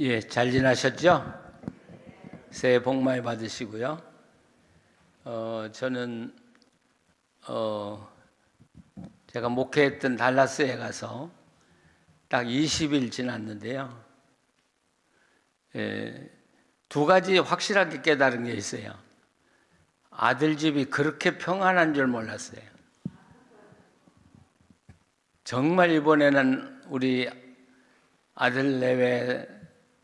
예, 잘 지나셨죠? 새해 복 많이 받으시고요. 저는 제가 목회했던 달라스에 가서 딱 20일 지났는데요. 두 가지 확실하게 깨달은 게 있어요. 아들 집이 그렇게 평안한 줄 몰랐어요. 정말 이번에는 우리 아들 내외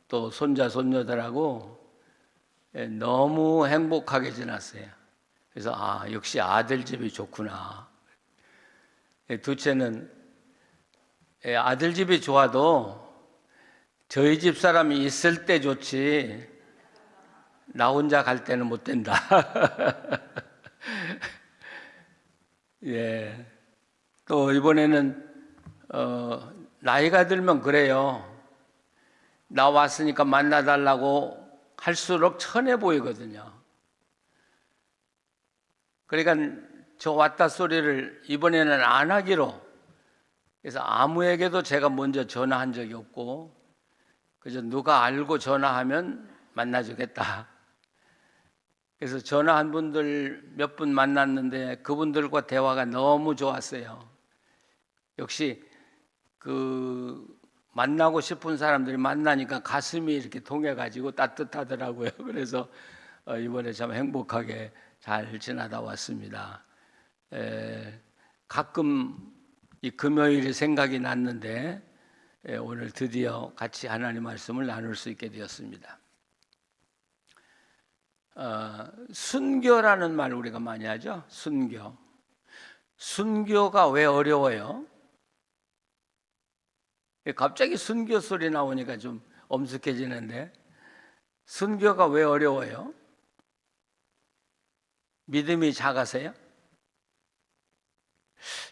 또 손자 손녀들하고 너무 행복하게 지났어요. 그래서 역시 아들 집이 좋구나. 둘째는 아들 집이 좋아도 저희 집 사람이 있을 때 좋지 나 혼자 갈 때는 못 된다. 예. 또 이번에는 나이가 들면 그래요. 나 왔으니까 만나달라고 할수록 천해 보이거든요. 그러니까 저 왔다 소리를 이번에는 안 하기로, 그래서 아무에게도 제가 먼저 전화한 적이 없고 그저 누가 알고 전화하면 만나주겠다. 그래서 전화한 분들 몇 분 만났는데 그분들과 대화가 너무 좋았어요. 역시 만나고 싶은 사람들이 만나니까 가슴이 이렇게 통해가지고 따뜻하더라고요. 그래서 이번에 참 행복하게 잘 지나다 왔습니다. 가끔 이 금요일이 생각이 났는데 오늘 드디어 같이 하나님 말씀을 나눌 수 있게 되었습니다. 순교라는 말 우리가 많이 하죠. 순교. 순교가 왜 어려워요? 갑자기 순교 소리 나오니까 좀 엄숙해지는데, 순교가 왜 어려워요? 믿음이 작아서요?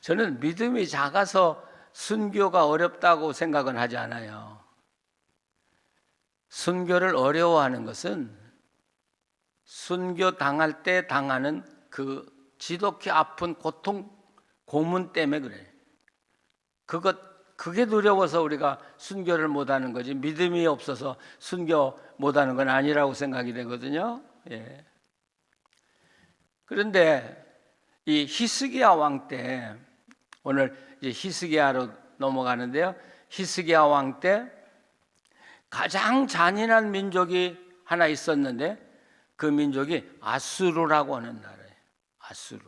저는 믿음이 작아서 순교가 어렵다고 생각은 하지 않아요. 순교를 어려워하는 것은 순교 당할 때 당하는 그 지독히 아픈 고통, 고문 때문에 그래요. 그게 두려워서 우리가 순교를 못하는 거지, 믿음이 없어서 순교 못하는 건 아니라고 생각이 되거든요. 예. 그런데 이 히스기야 왕 때, 오늘 이제 히스기야로 넘어가는데요. 히스기야 왕 때 가장 잔인한 민족이 하나 있었는데 그 민족이 아수르라고 하는 나라예요. 아수르.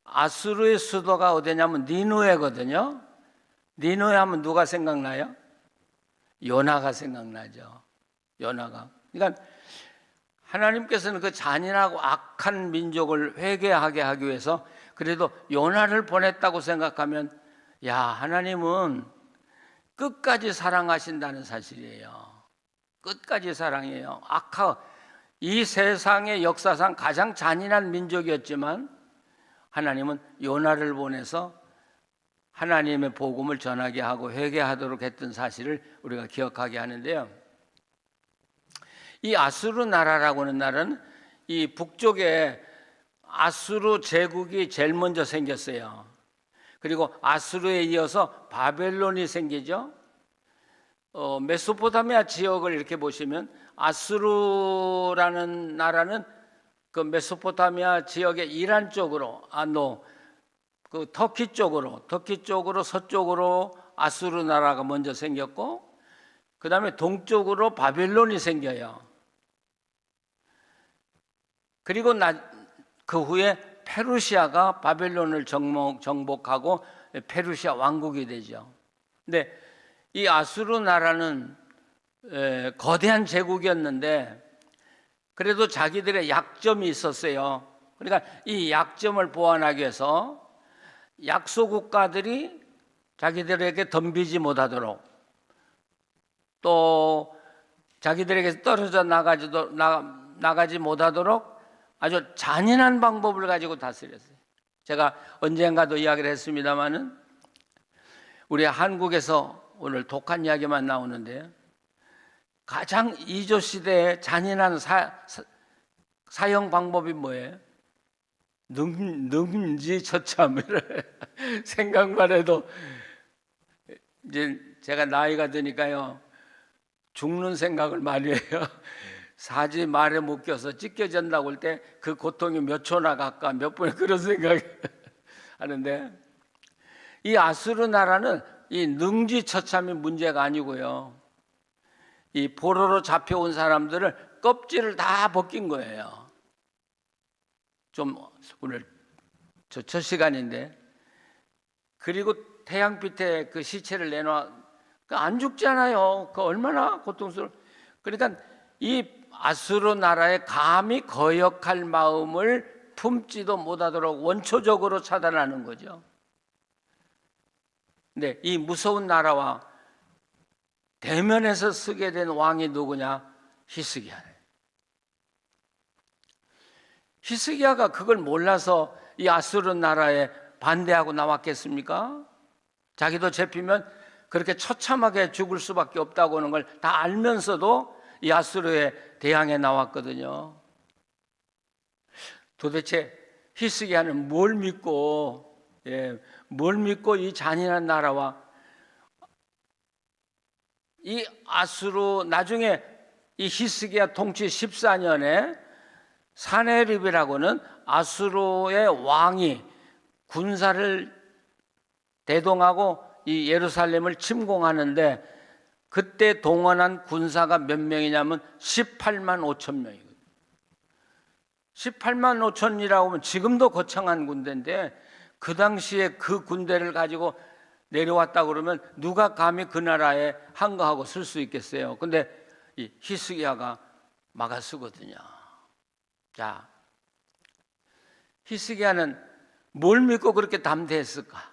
아수르의 수도가 어디냐면 니느웨거든요. 니느웨 하면 누가 생각나요? 요나가 생각나죠. 요나가. 그러니까 하나님께서는 그 잔인하고 악한 민족을 회개하게 하기 위해서 그래도 요나를 보냈다고 생각하면, 야, 하나님은 끝까지 사랑하신다는 사실이에요. 끝까지 사랑해요. 이 세상의 역사상 가장 잔인한 민족이었지만 하나님은 요나를 보내서 하나님의 복음을 전하게 하고 회개하도록 했던 사실을 우리가 기억하게 하는데요. 이 아수르 나라라고 하는 나라는 이 북쪽에 아수르 제국이 제일 먼저 생겼어요. 그리고 아수르에 이어서 바벨론이 생기죠. 메소포타미아 지역을 이렇게 보시면 아수르라는 나라는 그 메소포타미아 지역의 이란 쪽으로, 터키 쪽으로 서쪽으로 아수르 나라가 먼저 생겼고, 그 다음에 동쪽으로 바벨론이 생겨요. 그리고 그 후에 페르시아가 바벨론을 정복하고 페르시아 왕국이 되죠. 근데 이 아수르 나라는 거대한 제국이었는데 그래도 자기들의 약점이 있었어요. 그러니까 이 약점을 보완하기 위해서 약소국가들이 자기들에게 덤비지 못하도록, 또 자기들에게 떨어져 나가지 못하도록 아주 잔인한 방법을 가지고 다스렸어요. 제가 언젠가도 이야기를 했습니다마는 우리 한국에서 오늘 독한 이야기만 나오는데 가장 이조 시대의 잔인한 사형 방법이 뭐예요? 능지처참. 생각만 해도 이제 제가 나이가 드니까요, 죽는 생각을 많이 해요. 사지 말에 묶여서 찢겨진다고 할 때 그 고통이 몇 초나 갈까, 몇 분에 그런 생각을 하는데, 이 아수르 나라는 이 능지처참이 문제가 아니고요, 이 포로로 잡혀온 사람들을 껍질을 다 벗긴 거예요. 좀 오늘 첫 시간인데, 그리고 태양빛에 그 시체를 내놔, 안 죽잖아요. 그 얼마나 고통스러워. 그러니까 이 아수르 나라에 감히 거역할 마음을 품지도 못하도록 원초적으로 차단하는 거죠. 근데 이 무서운 나라와 대면해서 쓰게 된 왕이 누구냐? 히스기야예요. 히스기야가 그걸 몰라서 이 아수르 나라에 반대하고 나왔겠습니까? 자기도 잡히면 그렇게 처참하게 죽을 수밖에 없다고 하는 걸 다 알면서도 이 아수르에 대항해 나왔거든요. 도대체 히스기야는 뭘 믿고, 뭘 믿고 이 잔인한 나라와 이 아수르, 나중에 이 히스기야 통치 14년에 사네립이라고는 아수르의 왕이 군사를 대동하고 이 예루살렘을 침공하는데, 그때 동원한 군사가 몇 명이냐면 18만 5천 명이거든요. 18만 5천이라고 하면 지금도 거창한 군대인데, 그 당시에 그 군대를 가지고 내려왔다 그러면 누가 감히 그 나라에 항거하고 쓸 수 있겠어요? 근데 이 히스기야가 막아쓰거든요. 자, 히스기야는 뭘 믿고 그렇게 담대했을까?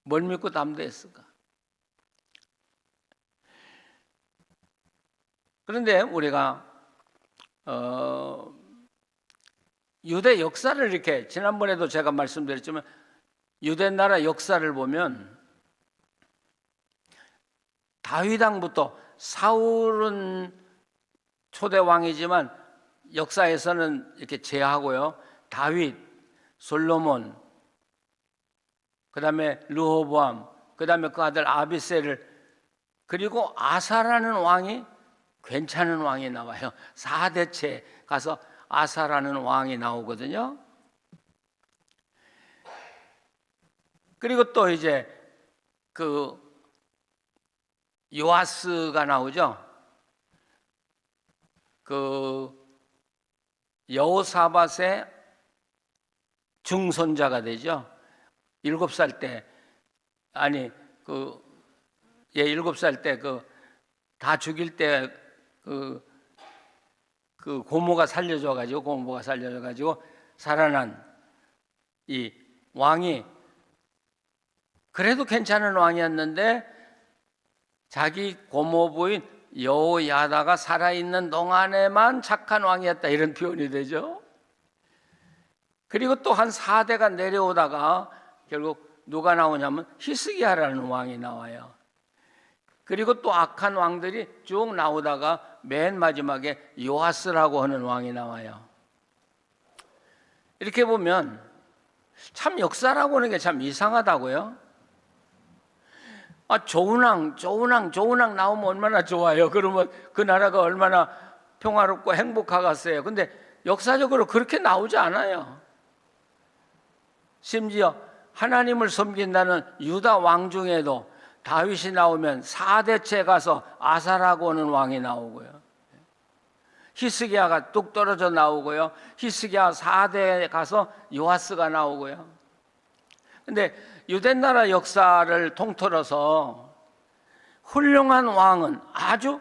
뭘 믿고 담대했을까? 그런데 우리가 유대 역사를 이렇게, 지난번에도 제가 말씀드렸지만 유대 나라 역사를 보면 다윗 왕부터, 사울은 초대 왕이지만 역사에서는 이렇게 제하고요, 다윗, 솔로몬, 그 다음에 르호보암, 그 다음에 그 아들 아비새를, 그리고 아사라는 왕이 괜찮은 왕이 나와요. 4대째 가서 아사라는 왕이 나오거든요. 그리고 또 이제 그 요아스가 나오죠. 그 여호사밧의 중손자가 되죠. 7살 때, 아니 그 7살 때 그 다 죽일 때 그 고모가 살려줘 가지고 살아난 이 왕이 그래도 괜찮은 왕이었는데, 자기 고모부인 여호야다가 살아있는 동안에만 착한 왕이었다, 이런 표현이 되죠. 그리고 또 한 4대가 내려오다가 결국 누가 나오냐면 히스기야라는 왕이 나와요. 그리고 또 악한 왕들이 쭉 나오다가 맨 마지막에 요아스라고 하는 왕이 나와요. 이렇게 보면 참 역사라고 하는 게 참 이상하다고요. 좋은 왕 나오면 얼마나 좋아요. 그러면 그 나라가 얼마나 평화롭고 행복하겠어요. 근데 역사적으로 그렇게 나오지 않아요. 심지어 하나님을 섬긴다는 유다 왕 중에도 다윗이 나오면 4대째 가서 아사라고 하는 왕이 나오고요, 히스기야가 뚝 떨어져 나오고요, 히스기야 4대에 가서 요아스가 나오고요. 근데 유대나라 역사를 통틀어서 훌륭한 왕은, 아주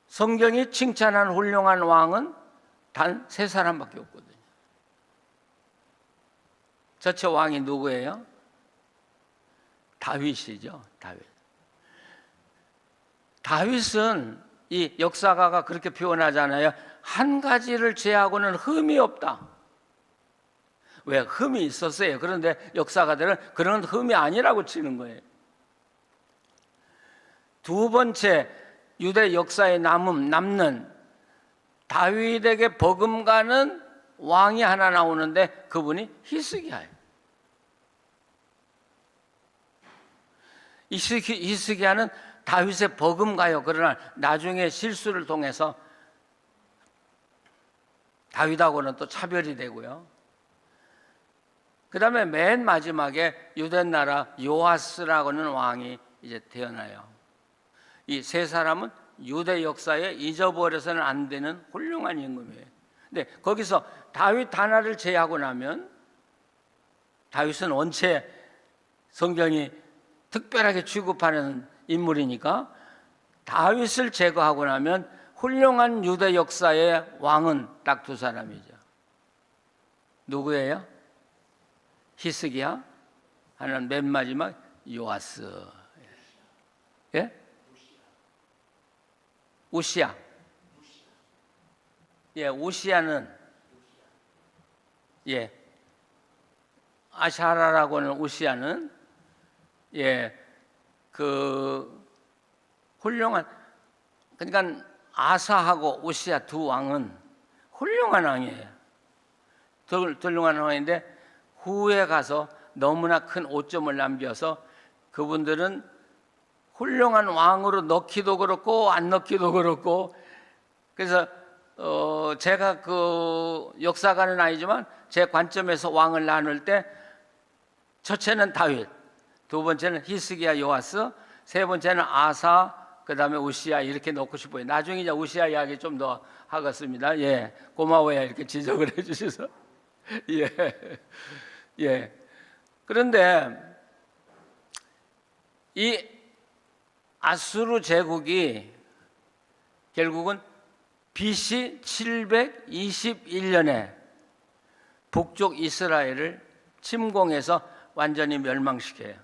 성경이 칭찬한 훌륭한 왕은 단 3사람밖에 없거든요. 저체 왕이 누구예요? 다윗이죠. 다윗은 이 역사가가 그렇게 표현하잖아요. 한 가지를 제하고는 흠이 없다. 왜? 흠이 있었어요. 그런데 역사가들은 그런 흠이 아니라고 치는 거예요. 두 번째, 유대 역사에 남는 다윗에게 버금가는 왕이 하나 나오는데, 그분이 히스기야예요. 히스기야는 다윗의 버금가요. 그러나 나중에 실수를 통해서 다윗하고는 또 차별이 되고요. 그 다음에 맨 마지막에 유대 나라 요아스라고는 왕이 이제 태어나요. 이 세 사람은 유대 역사에 잊어버려서는 안 되는 훌륭한 임금이에요. 근데 거기서 다윗 하나를 제외하고 나면, 다윗은 원체 성경이 특별하게 취급하는 인물이니까 다윗을 제거하고 나면 훌륭한 유대 역사의 왕은 딱 두 사람이죠. 누구예요? 히스기야, 하나는 맨 마지막 요아스. 예? 우시야. 예, 우시야는, 예, 아샤라라고 하는 우시야는, 예, 그 훌륭한, 그러니까 아사하고 우시야 두 왕은 훌륭한 왕이에요. 훌륭한 왕인데 후에 가서 너무나 큰 오점을 남겨서 그분들은 훌륭한 왕으로 넣기도 그렇고 안 넣기도 그렇고, 그래서 제가 그 역사가는 아니지만 제 관점에서 왕을 나눌 때 첫째는 다윗, 두 번째는 히스기야 요아스, 세 번째는 아사, 그 다음에 우시야 이렇게 넣고 싶어요. 나중에 이제 우시야 이야기 좀 더 하겠습니다. 예, 고마워요. 이렇게 지적을 해주셔서. 예, 예. 그런데 이 아수르 제국이 결국은 BC 721년에 북쪽 이스라엘을 침공해서 완전히 멸망시켜요.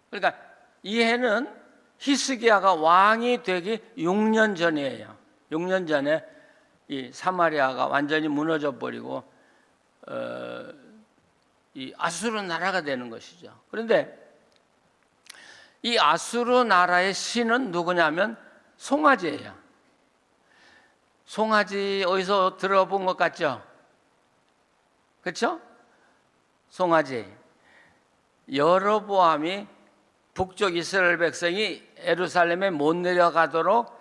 그러니까 이 해는 히스기야가 왕이 되기 6년 전이에요. 6년 전에 이 사마리아가 완전히 무너져 버리고 이 아수르 나라가 되는 것이죠. 그런데 이 아수르 나라의 신은 누구냐면 송아지예요. 송아지 어디서 들어본 것 같죠? 그렇죠? 송아지. 여로보암이 북쪽 이스라엘 백성이 예루살렘에 못 내려가도록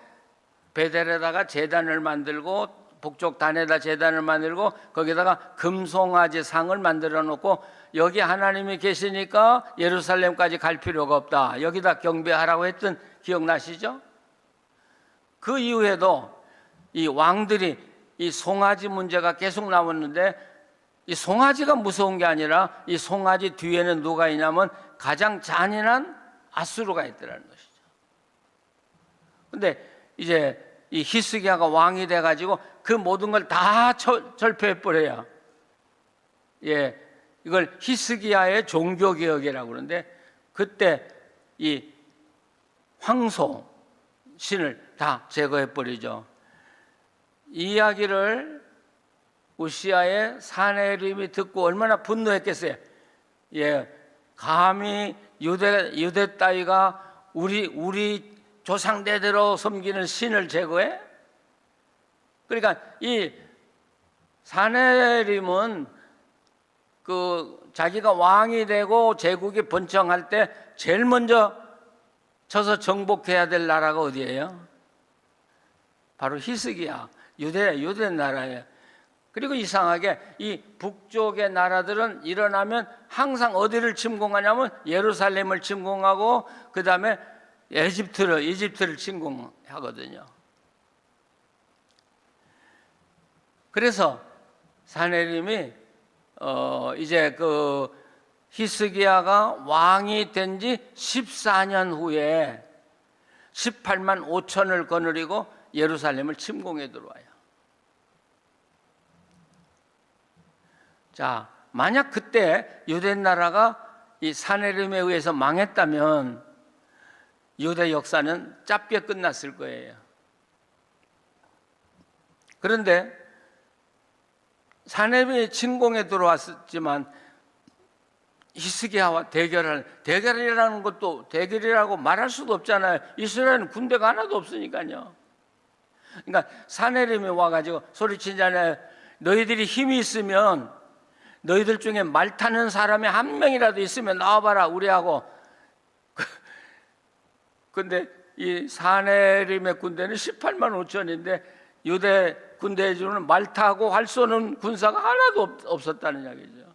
베델에다가 제단을 만들고 북쪽 단에다 제단을 만들고 거기다가 금송아지 상을 만들어 놓고 여기 하나님이 계시니까 예루살렘까지 갈 필요가 없다. 여기다 경배하라고 했던 기억나시죠? 그 이후에도 이 왕들이 이 송아지 문제가 계속 나왔는데 이 송아지가 무서운 게 아니라 이 송아지 뒤에는 누가 있냐면 가장 잔인한 아수르가 있더라는 것이죠. 근데 이제 이 히스기야가 왕이 돼가지고 그 모든 걸 다 절폐해버려요. 예, 이걸 히스기야의 종교개혁이라고 그러는데 그때 이 황소 신을 다 제거해버리죠. 이 이야기를 우시야의 사내림이 듣고 얼마나 분노했겠어요. 예, 감히 유대 따위가 우리 조상대대로 섬기는 신을 제거해? 그러니까 이 사내림은 그 자기가 왕이 되고 제국이 번창할 때 제일 먼저 쳐서 정복해야 될 나라가 어디예요? 바로 히스기야, 유대 나라예요. 그리고 이상하게 이 북쪽의 나라들은 일어나면 항상 어디를 침공하냐면 예루살렘을 침공하고 그 다음에 이집트를 침공하거든요. 그래서 사내림이 이제 그 히스기야가 왕이 된 지 14년 후에 18만 5천을 거느리고 예루살렘을 침공해 들어와요. 자, 만약 그때 유대 나라가 이 사내림에 의해서 망했다면 유대 역사는 짧게 끝났을 거예요. 그런데 사내림이 침공에 들어왔지만 히스기야와 대결이라는 것도 대결이라고 말할 수도 없잖아요. 이스라엘은 군대가 하나도 없으니까요. 그러니까 사내림이 와가지고 소리치잖아요. 너희들이 힘이 있으면 너희들 중에 말 타는 사람이 한 명이라도 있으면 나와봐라 우리하고 근데 이 사네림의 군대는 18만 5천인데 유대 군대에 주는 말 타고 활 쏘는 군사가 하나도 없었다는 이야기죠.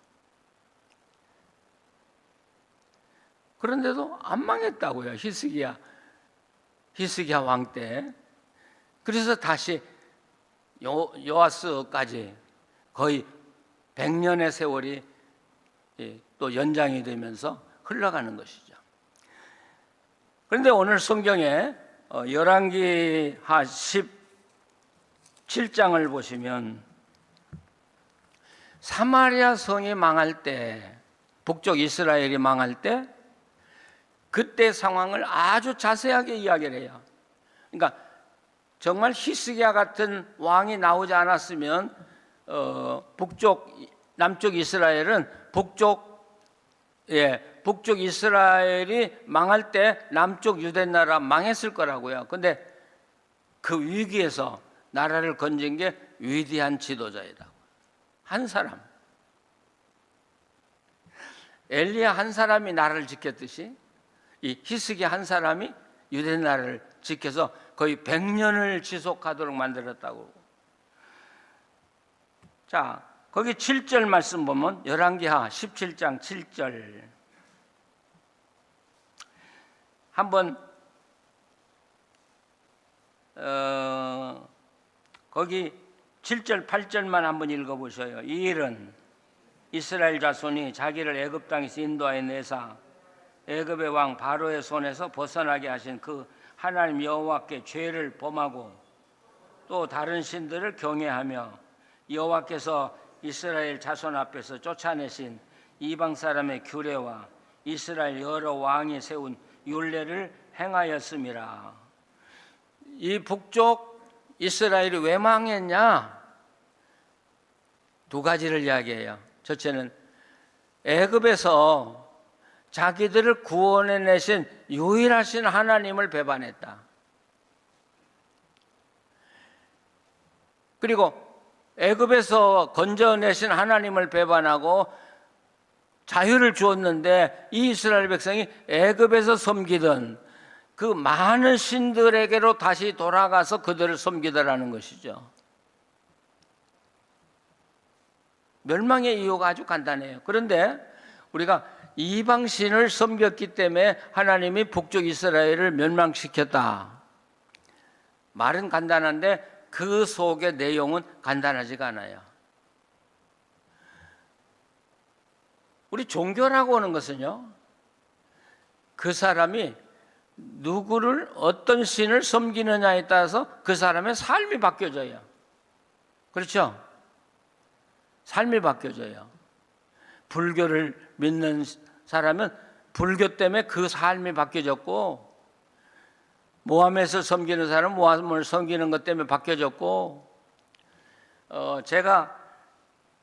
그런데도 안 망했다고요. 히스기야 왕 때. 그래서 다시 요아스까지 거의 100년의 세월이 또 연장이 되면서 흘러가는 것이죠. 그런데 오늘 성경에 열왕기하 17장을 보시면 사마리아 성이 망할 때, 북쪽 이스라엘이 망할 때 그때 상황을 아주 자세하게 이야기를 해요. 그러니까 정말 히스기야 같은 왕이 나오지 않았으면 남쪽 이스라엘은 북쪽 이스라엘이 망할 때 남쪽 유대 나라 망했을 거라고요. 근데 그 위기에서 나라를 건진 게 위대한 지도자이다. 한 사람. 엘리야 한 사람이 나라를 지켰듯이 이 히스기야 한 사람이 유대 나라를 지켜서 거의 100년을 지속하도록 만들었다고. 자, 거기 7절 말씀 보면 열왕기하 17장 7절 한번 거기 7절 8절만 한번 읽어보셔요. 이 일은 이스라엘 자손이 자기를 애굽 땅에서 인도하여 내사 애굽의 왕 바로의 손에서 벗어나게 하신 그 하나님 여호와께 죄를 범하고 또 다른 신들을 경외하며 여호와께서 이스라엘 자손 앞에서 쫓아내신 이방 사람의 규례와 이스라엘 여러 왕이 세운 율례를 행하였음이라. 이 북쪽 이스라엘이 왜 망했냐? 두 가지를 이야기해요. 첫째는 애굽에서 자기들을 구원해내신 유일하신 하나님을 배반했다. 그리고 애굽에서 건져내신 하나님을 배반하고 자유를 주었는데 이 이스라엘 백성이 애굽에서 섬기던 그 많은 신들에게로 다시 돌아가서 그들을 섬기더라는 것이죠. 멸망의 이유가 아주 간단해요. 그런데 우리가 이방신을 섬겼기 때문에 하나님이 북쪽 이스라엘을 멸망시켰다. 말은 간단한데 그 속의 내용은 간단하지가 않아요. 우리 종교라고 하는 것은요, 그 사람이 누구를 어떤 신을 섬기느냐에 따라서 그 사람의 삶이 바뀌어져요. 그렇죠? 삶이 바뀌어져요. 불교를 믿는 사람은 불교 때문에 그 삶이 바뀌어졌고, 모함에서 섬기는 사람은 모함을 섬기는 것 때문에 바뀌어졌고, 제가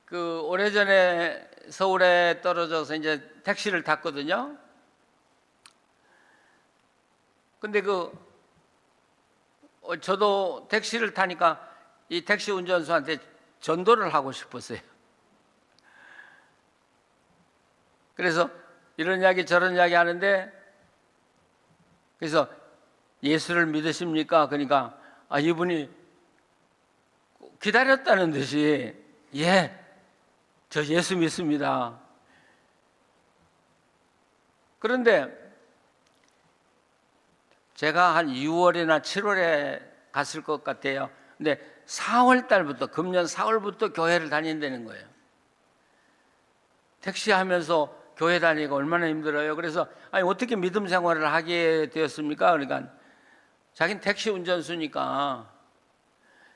그 오래전에 서울에 떨어져서 이제 택시를 탔거든요. 근데 저도 택시를 타니까 이 택시 운전수한테 전도를 하고 싶었어요. 그래서 이런 이야기 저런 이야기 하는데, 그래서 예수를 믿으십니까? 그러니까 이분이 기다렸다는 듯이 예, 저 예수 믿습니다. 그런데 제가 한 6월이나 7월에 갔을 것 같아요. 근데 4월 달부터, 금년 4월부터 교회를 다닌다는 거예요. 택시 하면서 교회 다니기가 얼마나 힘들어요. 그래서 아니 어떻게 믿음 생활을 하게 되었습니까? 그러니까 자기는 택시 운전수니까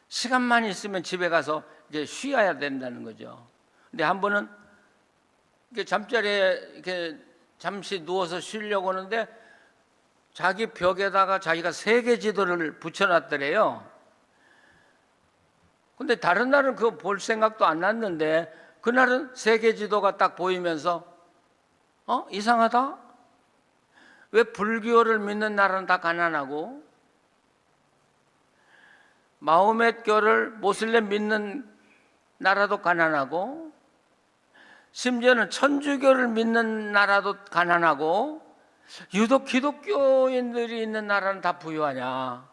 시간만 있으면 집에 가서 이제 쉬어야 된다는 거죠. 근데 한 번은 잠자리에 이렇게 잠시 누워서 쉬려고 하는데 자기 벽에다가 자기가 세계 지도를 붙여놨더래요. 근데 다른 날은 그거 볼 생각도 안 났는데 그날은 세계 지도가 딱 보이면서 이상하다? 왜 불교를 믿는 나라는 다 가난하고 마호멧교를 모슬렘 믿는 나라도 가난하고 심지어는 천주교를 믿는 나라도 가난하고 유독 기독교인들이 있는 나라는 다 부유하냐?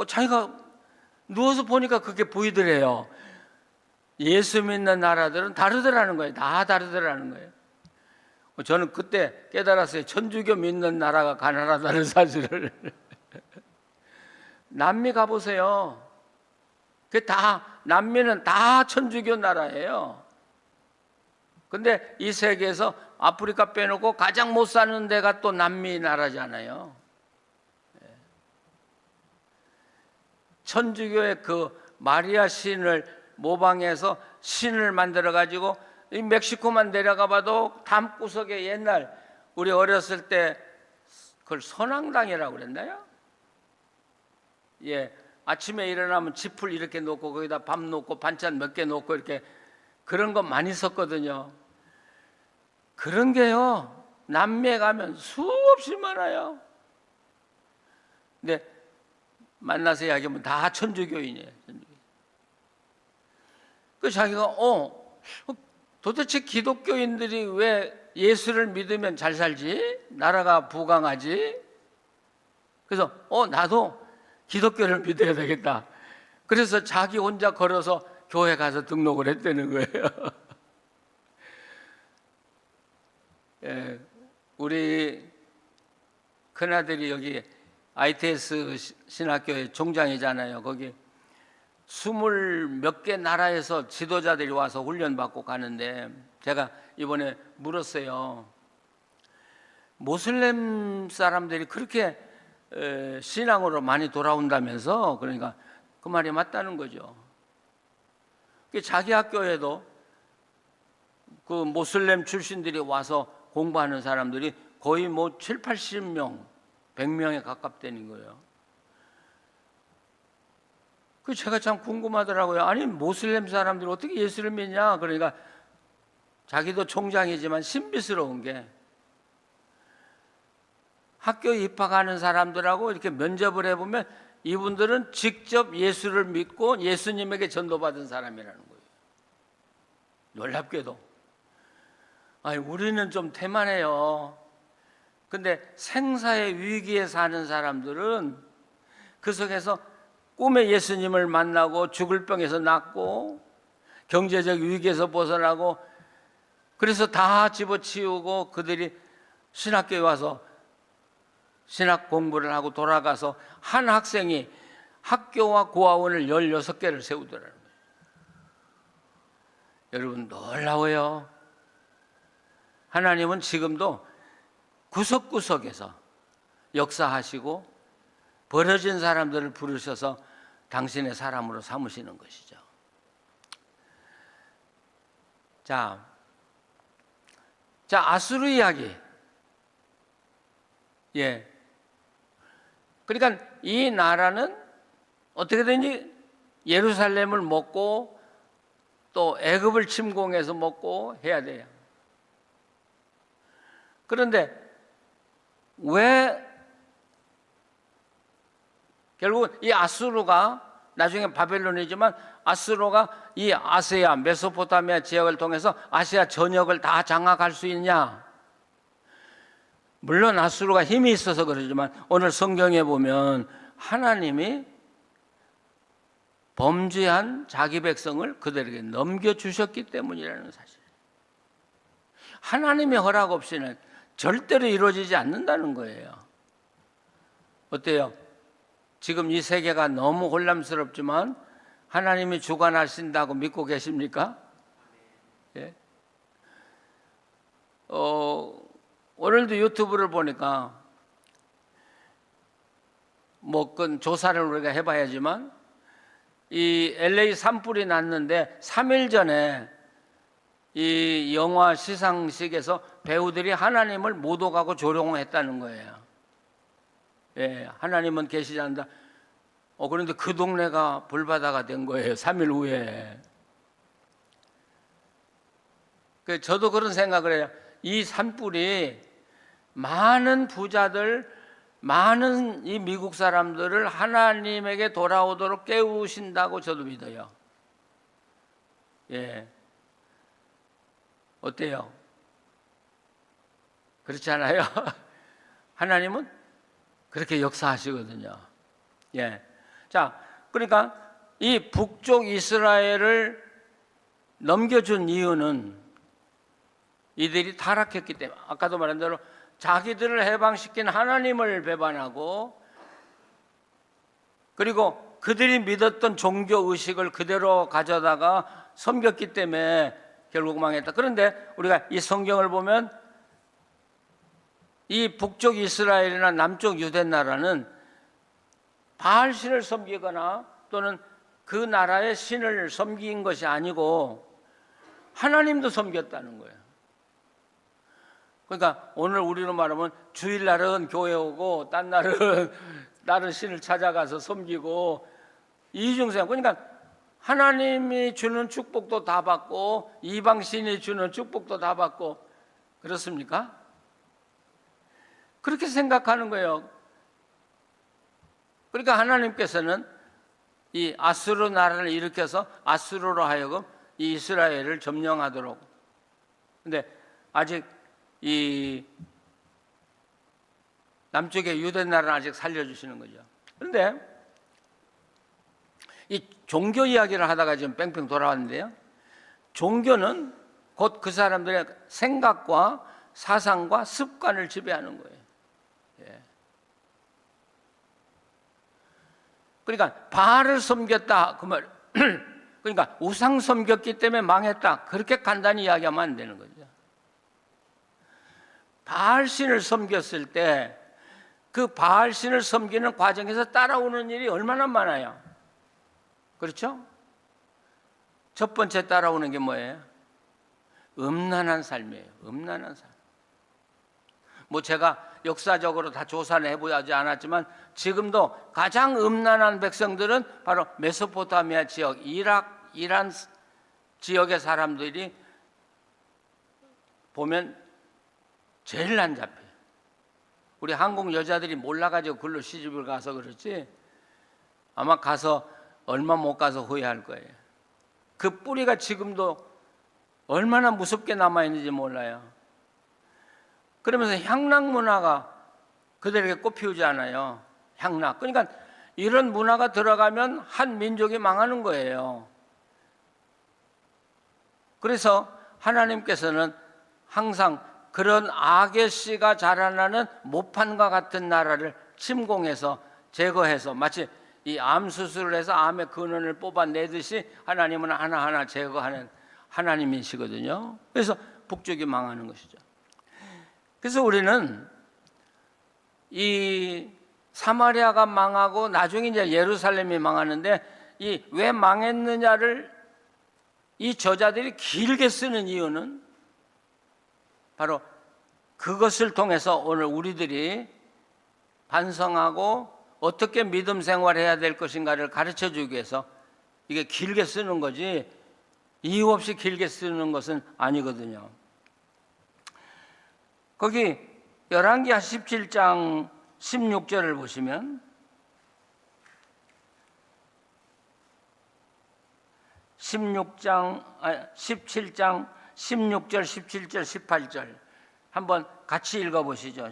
자기가 누워서 보니까 그게 보이더래요. 예수 믿는 나라들은 다르더라는 거예요. 다 다르더라는 거예요. 저는 그때 깨달았어요. 천주교 믿는 나라가 가난하다는 사실을. 남미 가보세요. 남미는 다 천주교 나라예요. 근데 이 세계에서 아프리카 빼놓고 가장 못 사는 데가 또 남미 나라잖아요. 천주교의 그 마리아 신을 모방해서 신을 만들어 가지고 이 멕시코만 내려가 봐도 담구석에 옛날 우리 어렸을 때 그걸 선앙당이라고 그랬나요? 예, 아침에 일어나면 지풀 이렇게 놓고 거기다 밥 놓고 반찬 몇 개 놓고 이렇게 그런 거 많이 썼거든요. 그런 게요, 남미에 가면 수없이 많아요. 근데 만나서 이야기하면 다 천주교인이에요. 그 자기가 도대체 기독교인들이 왜 예수를 믿으면 잘 살지? 나라가 부강하지? 그래서 나도 기독교를 믿어야 되겠다. 그래서 자기 혼자 걸어서 교회 가서 등록을 했다는 거예요. 예, 우리 큰아들이 여기 ITS 신학교의 총장이잖아요. 거기 20몇 개 나라에서 지도자들이 와서 훈련받고 가는데 제가 이번에 물었어요. 모슬렘 사람들이 그렇게 신앙으로 많이 돌아온다면서. 그러니까 그 말이 맞다는 거죠. 자기 학교에도 그 모슬렘 출신들이 와서 공부하는 사람들이 거의 뭐 7, 80명, 100명에 가깝다는 거예요. 그 제가 참 궁금하더라고요. 아니 모슬렘 사람들이 어떻게 예수를 믿냐? 그러니까 자기도 총장이지만 신비스러운 게 학교 입학하는 사람들하고 이렇게 면접을 해보면 이분들은 직접 예수를 믿고 예수님에게 전도받은 사람이라는 거예요. 놀랍게도. 아니 우리는 좀 태만해요. 근데 생사의 위기에 사는 사람들은 그 속에서 꿈에 예수님을 만나고 죽을 병에서 낫고 경제적 위기에서 벗어나고 그래서 다 집어치우고 그들이 신학교에 와서 신학 공부를 하고 돌아가서 한 학생이 학교와 고아원을 16개를 세우더라는 거예요. 여러분 놀라워요. 하나님은 지금도 구석구석에서 역사하시고 버려진 사람들을 부르셔서 당신의 사람으로 삼으시는 것이죠. 자, 아수르 이야기. 예. 그러니까 이 나라는 어떻게든지 예루살렘을 먹고 또 애굽을 침공해서 먹고 해야 돼요. 그런데 왜 결국은 이 아수르가 나중에 바벨론이지만 아수르가 이 아시아 메소포타미아 지역을 통해서 아시아 전역을 다 장악할 수 있냐? 물론 아수르가 힘이 있어서 그러지만 오늘 성경에 보면 하나님이 범죄한 자기 백성을 그들에게 넘겨주셨기 때문이라는 사실. 하나님의 허락 없이는 절대로 이루어지지 않는다는 거예요. 어때요? 지금 이 세계가 너무 혼란스럽지만 하나님이 주관하신다고 믿고 계십니까? 예? 오늘도 유튜브를 보니까 뭐 그건 조사를 우리가 해봐야지만 이 LA 산불이 났는데 3일 전에 이 영화 시상식에서 배우들이 하나님을 모독하고 조롱했다는 거예요. 예, 하나님은 계시지 않는다. 그런데 그 동네가 불바다가 된 거예요. 3일 후에. 저도 그런 생각을 해요. 이 산불이 많은 부자들, 많은 이 미국 사람들을 하나님에게 돌아오도록 깨우신다고 저도 믿어요. 예. 어때요? 그렇지 않아요? 하나님은 그렇게 역사하시거든요. 예. 자, 그러니까 이 북쪽 이스라엘을 넘겨준 이유는 이들이 타락했기 때문에, 아까도 말한 대로 자기들을 해방시킨 하나님을 배반하고, 그리고 그들이 믿었던 종교 의식을 그대로 가져다가 섬겼기 때문에 결국 망했다. 그런데 우리가 이 성경을 보면 이 북쪽 이스라엘이나 남쪽 유대 나라는 바알신을 섬기거나 또는 그 나라의 신을 섬긴 것이 아니고 하나님도 섬겼다는 거예요. 그러니까 오늘 우리로 말하면 주일날은 교회 오고 딴 날은 다른 신을 찾아가서 섬기고 이중생. 그러니까 하나님이 주는 축복도 다 받고 이방신이 주는 축복도 다 받고, 그렇습니까? 그렇게 생각하는 거예요. 그러니까 하나님께서는 이 아수르 나라를 일으켜서 아수르로 하여금 이 이스라엘을 점령하도록. 근데 아직 이 남쪽의 유대 나라는 아직 살려주시는 거죠. 그런데 이 종교 이야기를 하다가 지금 뺑뺑 돌아왔는데요. 종교는 곧 그 사람들의 생각과 사상과 습관을 지배하는 거예요. 예. 그러니까 바알을 섬겼다 그 말. 그러니까 우상 섬겼기 때문에 망했다, 그렇게 간단히 이야기하면 안 되는 거죠. 바알신을 섬겼을 때 그 바알신을 섬기는 과정에서 따라오는 일이 얼마나 많아요. 그렇죠? 첫 번째 따라오는 게 뭐예요? 음란한 삶이에요. 음란한 삶. 뭐 제가 역사적으로 다 조사는 해보지 않았지만 지금도 가장 음란한 백성들은 바로 메소포타미아 지역, 이란 지역의 사람들이 보면 제일 안 잡혀요. 우리 한국 여자들이 몰라가지고 글로 시집을 가서 그렇지 아마 가서 얼마 못 가서 후회할 거예요. 그 뿌리가 지금도 얼마나 무섭게 남아있는지 몰라요. 그러면서 향락 문화가 그들에게 꽃피우지 않아요. 향락. 그러니까 이런 문화가 들어가면 한 민족이 망하는 거예요. 그래서 하나님께서는 항상 그런 악의 씨가 자라나는 모판과 같은 나라를 침공해서 제거해서, 마치 이 암 수술을 해서 암의 근원을 뽑아내듯이 하나님은 하나하나 제거하는 하나님이시거든요. 그래서 북쪽이 망하는 것이죠. 그래서 우리는 이 사마리아가 망하고 나중에 이제 예루살렘이 망하는데 이 왜 망했느냐를 이 저자들이 길게 쓰는 이유는 바로 그것을 통해서 오늘 우리들이 반성하고 어떻게 믿음 생활해야 될 것인가를 가르쳐 주기 위해서 이게 길게 쓰는 거지 이유 없이 길게 쓰는 것은 아니거든요. 거기 열왕기하 17장 16절을 보시면 17장 16절, 17절, 18절 한번 같이 읽어보시죠.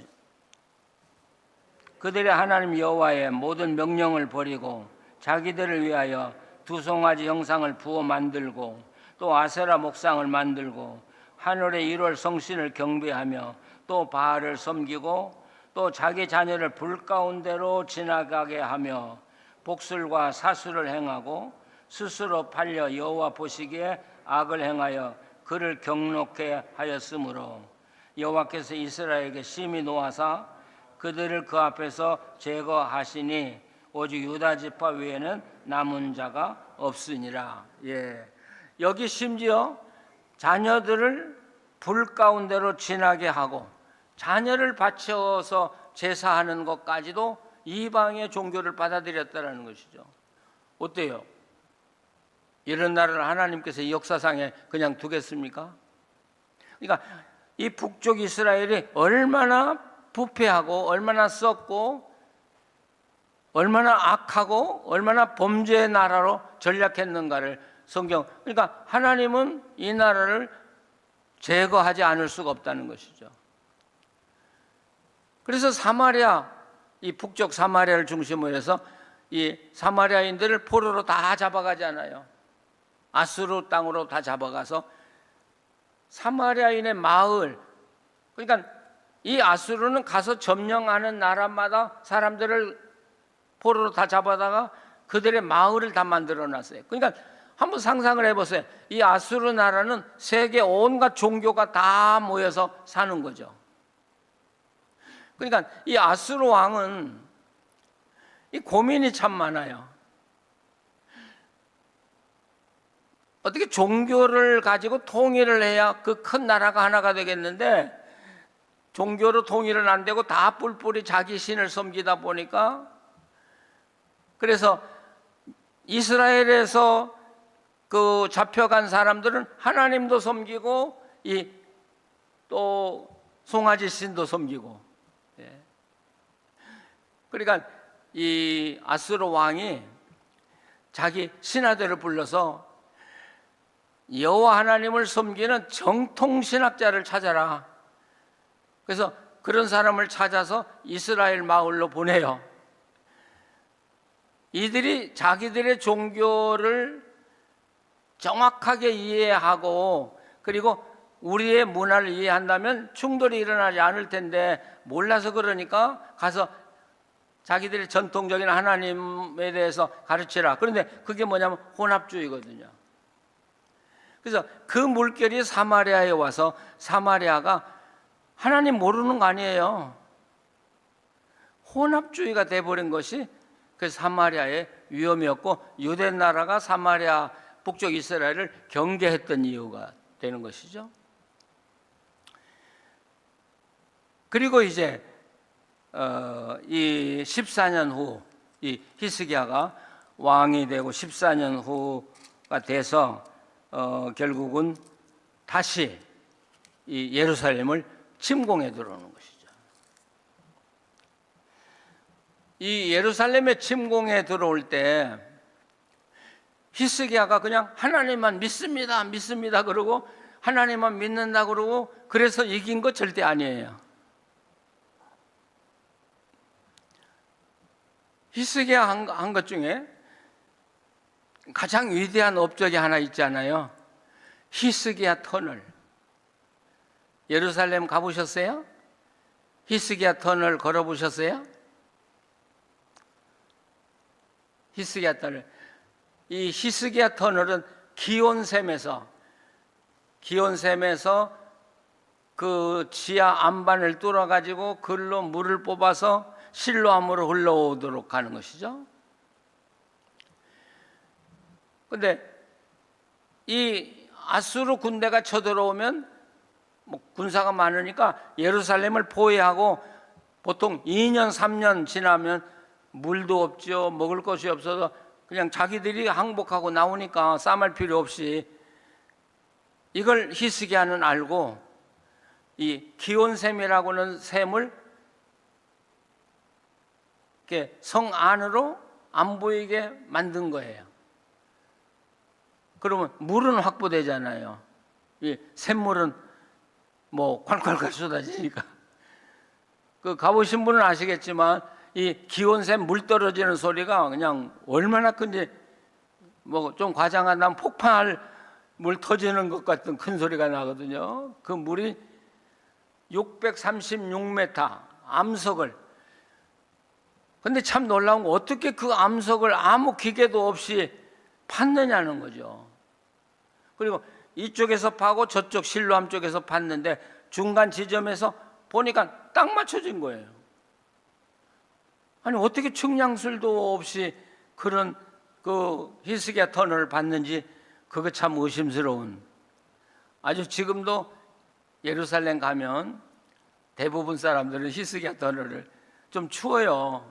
그들의 하나님 여호와의 모든 명령을 버리고 자기들을 위하여 두 송아지 형상을 부어 만들고 또 아세라 목상을 만들고 하늘의 1월 성신을 경배하며 또 바알을 섬기고 또 자기 자녀를 불 가운데로 지나가게 하며 복술과 사수를 행하고 스스로 팔려 여호와 보시기에 악을 행하여 그를 경록해 하였으므로 여호와께서 이스라엘에게 심히 노하사 그들을 그 앞에서 제거하시니 오직 유다 지파 외에는 남은 자가 없으니라. 예. 여기 심지어 자녀들을 불 가운데로 지나게 하고 자녀를 바쳐서 제사하는 것까지도 이방의 종교를 받아들였다는 것이죠. 어때요? 이런 나라를 하나님께서 이 역사상에 그냥 두겠습니까? 그러니까 이 북쪽 이스라엘이 얼마나 부패하고 얼마나 썩고 얼마나 악하고 얼마나 범죄의 나라로 전락했는가를 성경, 그러니까 하나님은 이 나라를 제거하지 않을 수가 없다는 것이죠. 그래서 사마리아, 이 북쪽 사마리아를 중심으로 해서 이 사마리아인들을 포로로 다 잡아가잖아요. 아수르 땅으로 다 잡아가서 사마리아인의 마을, 그러니까 이 아수르는 가서 점령하는 나라마다 사람들을 포로로 다 잡아다가 그들의 마을을 다 만들어 놨어요. 그러니까 한번 상상을 해보세요. 이 아수르 나라는 세계 온갖 종교가 다 모여서 사는 거죠. 그러니까 이 아수르 왕은 이 고민이 참 많아요. 어떻게 종교를 가지고 통일을 해야 그 큰 나라가 하나가 되겠는데, 종교로 통일은 안 되고 다 뿔뿔이 자기 신을 섬기다 보니까, 그래서 이스라엘에서 그 잡혀간 사람들은 하나님도 섬기고 이 또 송아지 신도 섬기고, 그러니까 이 아수르 왕이 자기 신하들을 불러서 여호와 하나님을 섬기는 정통 신학자를 찾아라. 그래서 그런 사람을 찾아서 이스라엘 마을로 보내요. 이들이 자기들의 종교를 정확하게 이해하고 그리고 우리의 문화를 이해한다면 충돌이 일어나지 않을 텐데 몰라서 그러니까 가서 자기들의 전통적인 하나님에 대해서 가르치라. 그런데 그게 뭐냐면 혼합주의거든요. 그래서 그 물결이 사마리아에 와서 사마리아가 하나님 모르는 거 아니에요. 혼합주의가 돼버린 것이 그 사마리아의 위험이었고, 유대 나라가 사마리아 북쪽 이스라엘을 경계했던 이유가 되는 것이죠. 그리고 이제 이 14년 후 이 히스기야가 왕이 되고 14년 후가 돼서 결국은 다시 이 예루살렘을 침공해 들어오는 것이죠. 이 예루살렘에 침공해 들어올 때 히스기야가 그냥 하나님만 믿습니다, 믿습니다 그러고 하나님만 믿는다 그러고 그래서 이긴 거 절대 아니에요. 히스기야 한 것 중에 가장 위대한 업적이 하나 있잖아요. 히스기야 터널. 예루살렘 가보셨어요? 히스기야 터널 걸어보셨어요? 히스기야 터널. 이 히스기야 터널은 기온샘에서 그 지하 안반을 뚫어가지고 그걸로 물을 뽑아서 실로암으로 흘러오도록 하는 것이죠. 근데 이 아수르 군대가 쳐들어오면 뭐 군사가 많으니까 예루살렘을 포위하고 보통 2년 3년 지나면 물도 없죠. 먹을 것이 없어서 그냥 자기들이 항복하고 나오니까 싸움할 필요 없이, 이걸 히스기야는 알고 이 기온샘이라고는 샘을 이렇게 성 안으로 안 보이게 만든 거예요. 그러면 물은 확보되잖아요. 이 샘물은 뭐 콸콸콸 쏟아지니까. 그 가보신 분은 아시겠지만 이 기온샘 물 떨어지는 소리가 그냥 얼마나 큰지, 뭐 좀 과장한다면 폭발할 물 터지는 것 같은 큰 소리가 나거든요. 그 물이 636m 암석을, 근데 참 놀라운 거 어떻게 그 암석을 아무 기계도 없이 팠느냐는 거죠. 그리고 이쪽에서 파고 저쪽 실로암 쪽에서 팠는데 중간 지점에서 보니까 딱 맞춰진 거예요. 아니 어떻게 측량술도 없이 그런 그 히스기야 터널을 봤는지 그거 참 의심스러운. 아주 지금도 예루살렘 가면 대부분 사람들은 히스기야 터널을 좀 추워요.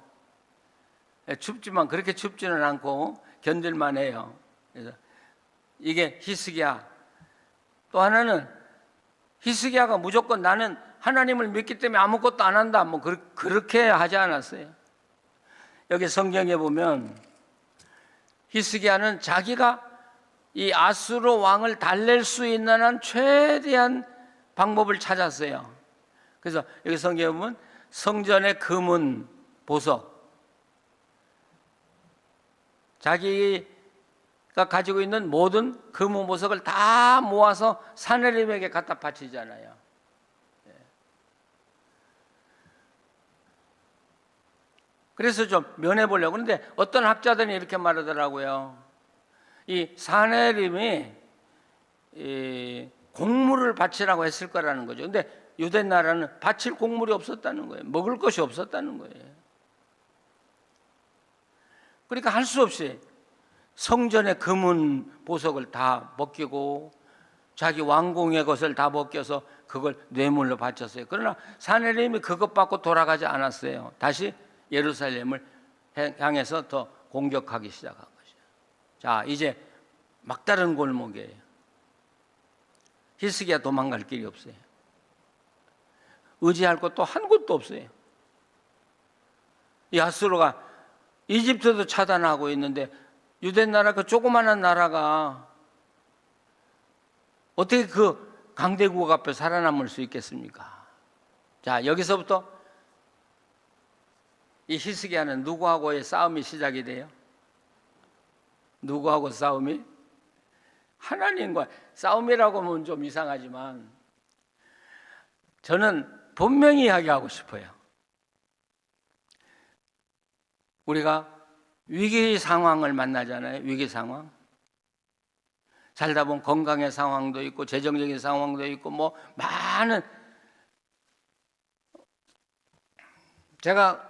춥지만 그렇게 춥지는 않고 견딜만 해요. 그래서 이게 히스기야. 또 하나는 히스기야가 무조건 나는 하나님을 믿기 때문에 아무것도 안 한다, 뭐 그렇게 하지 않았어요. 여기 성경에 보면 히스기야는 자기가 이 아수르 왕을 달랠 수 있는 한 최대한 방법을 찾았어요. 그래서 여기 성경에 보면 성전의 금은 보석, 자기가 가지고 있는 모든 금은 보석을 다 모아서 사내림에게 갖다 바치잖아요. 그래서 좀 면해보려고. 그런데 어떤 학자들이 이렇게 말하더라고요. 이 사내림이 곡물을 바치라고 했을 거라는 거죠. 근데 유대 나라는 바칠 곡물이 없었다는 거예요. 먹을 것이 없었다는 거예요. 그러니까 할 수 없이 성전의 금은 보석을 다 벗기고 자기 왕궁의 것을 다 벗겨서 그걸 뇌물로 바쳤어요. 그러나 사내림이 그것 받고 돌아가지 않았어요. 다시 예루살렘을 향해서 더 공격하기 시작한 것이죠. 자, 이제 막다른 골목이에요. 히스기야 도망갈 길이 없어요. 의지할 것도 한 곳도 없어요. 이 아수르가 이집트도 차단하고 있는데 유대 나라 그 조그마한 나라가 어떻게 그 강대국 앞에 살아남을 수 있겠습니까? 자, 여기서부터 이 히스기야는 누구하고의 싸움이 시작이 돼요? 누구하고 싸움이? 하나님과 싸움이라고 하면 좀 이상하지만 저는 분명히 이야기하고 싶어요. 우리가 위기 상황을 만나잖아요. 위기 상황. 살다 보면 건강의 상황도 있고 재정적인 상황도 있고 뭐 많은. 제가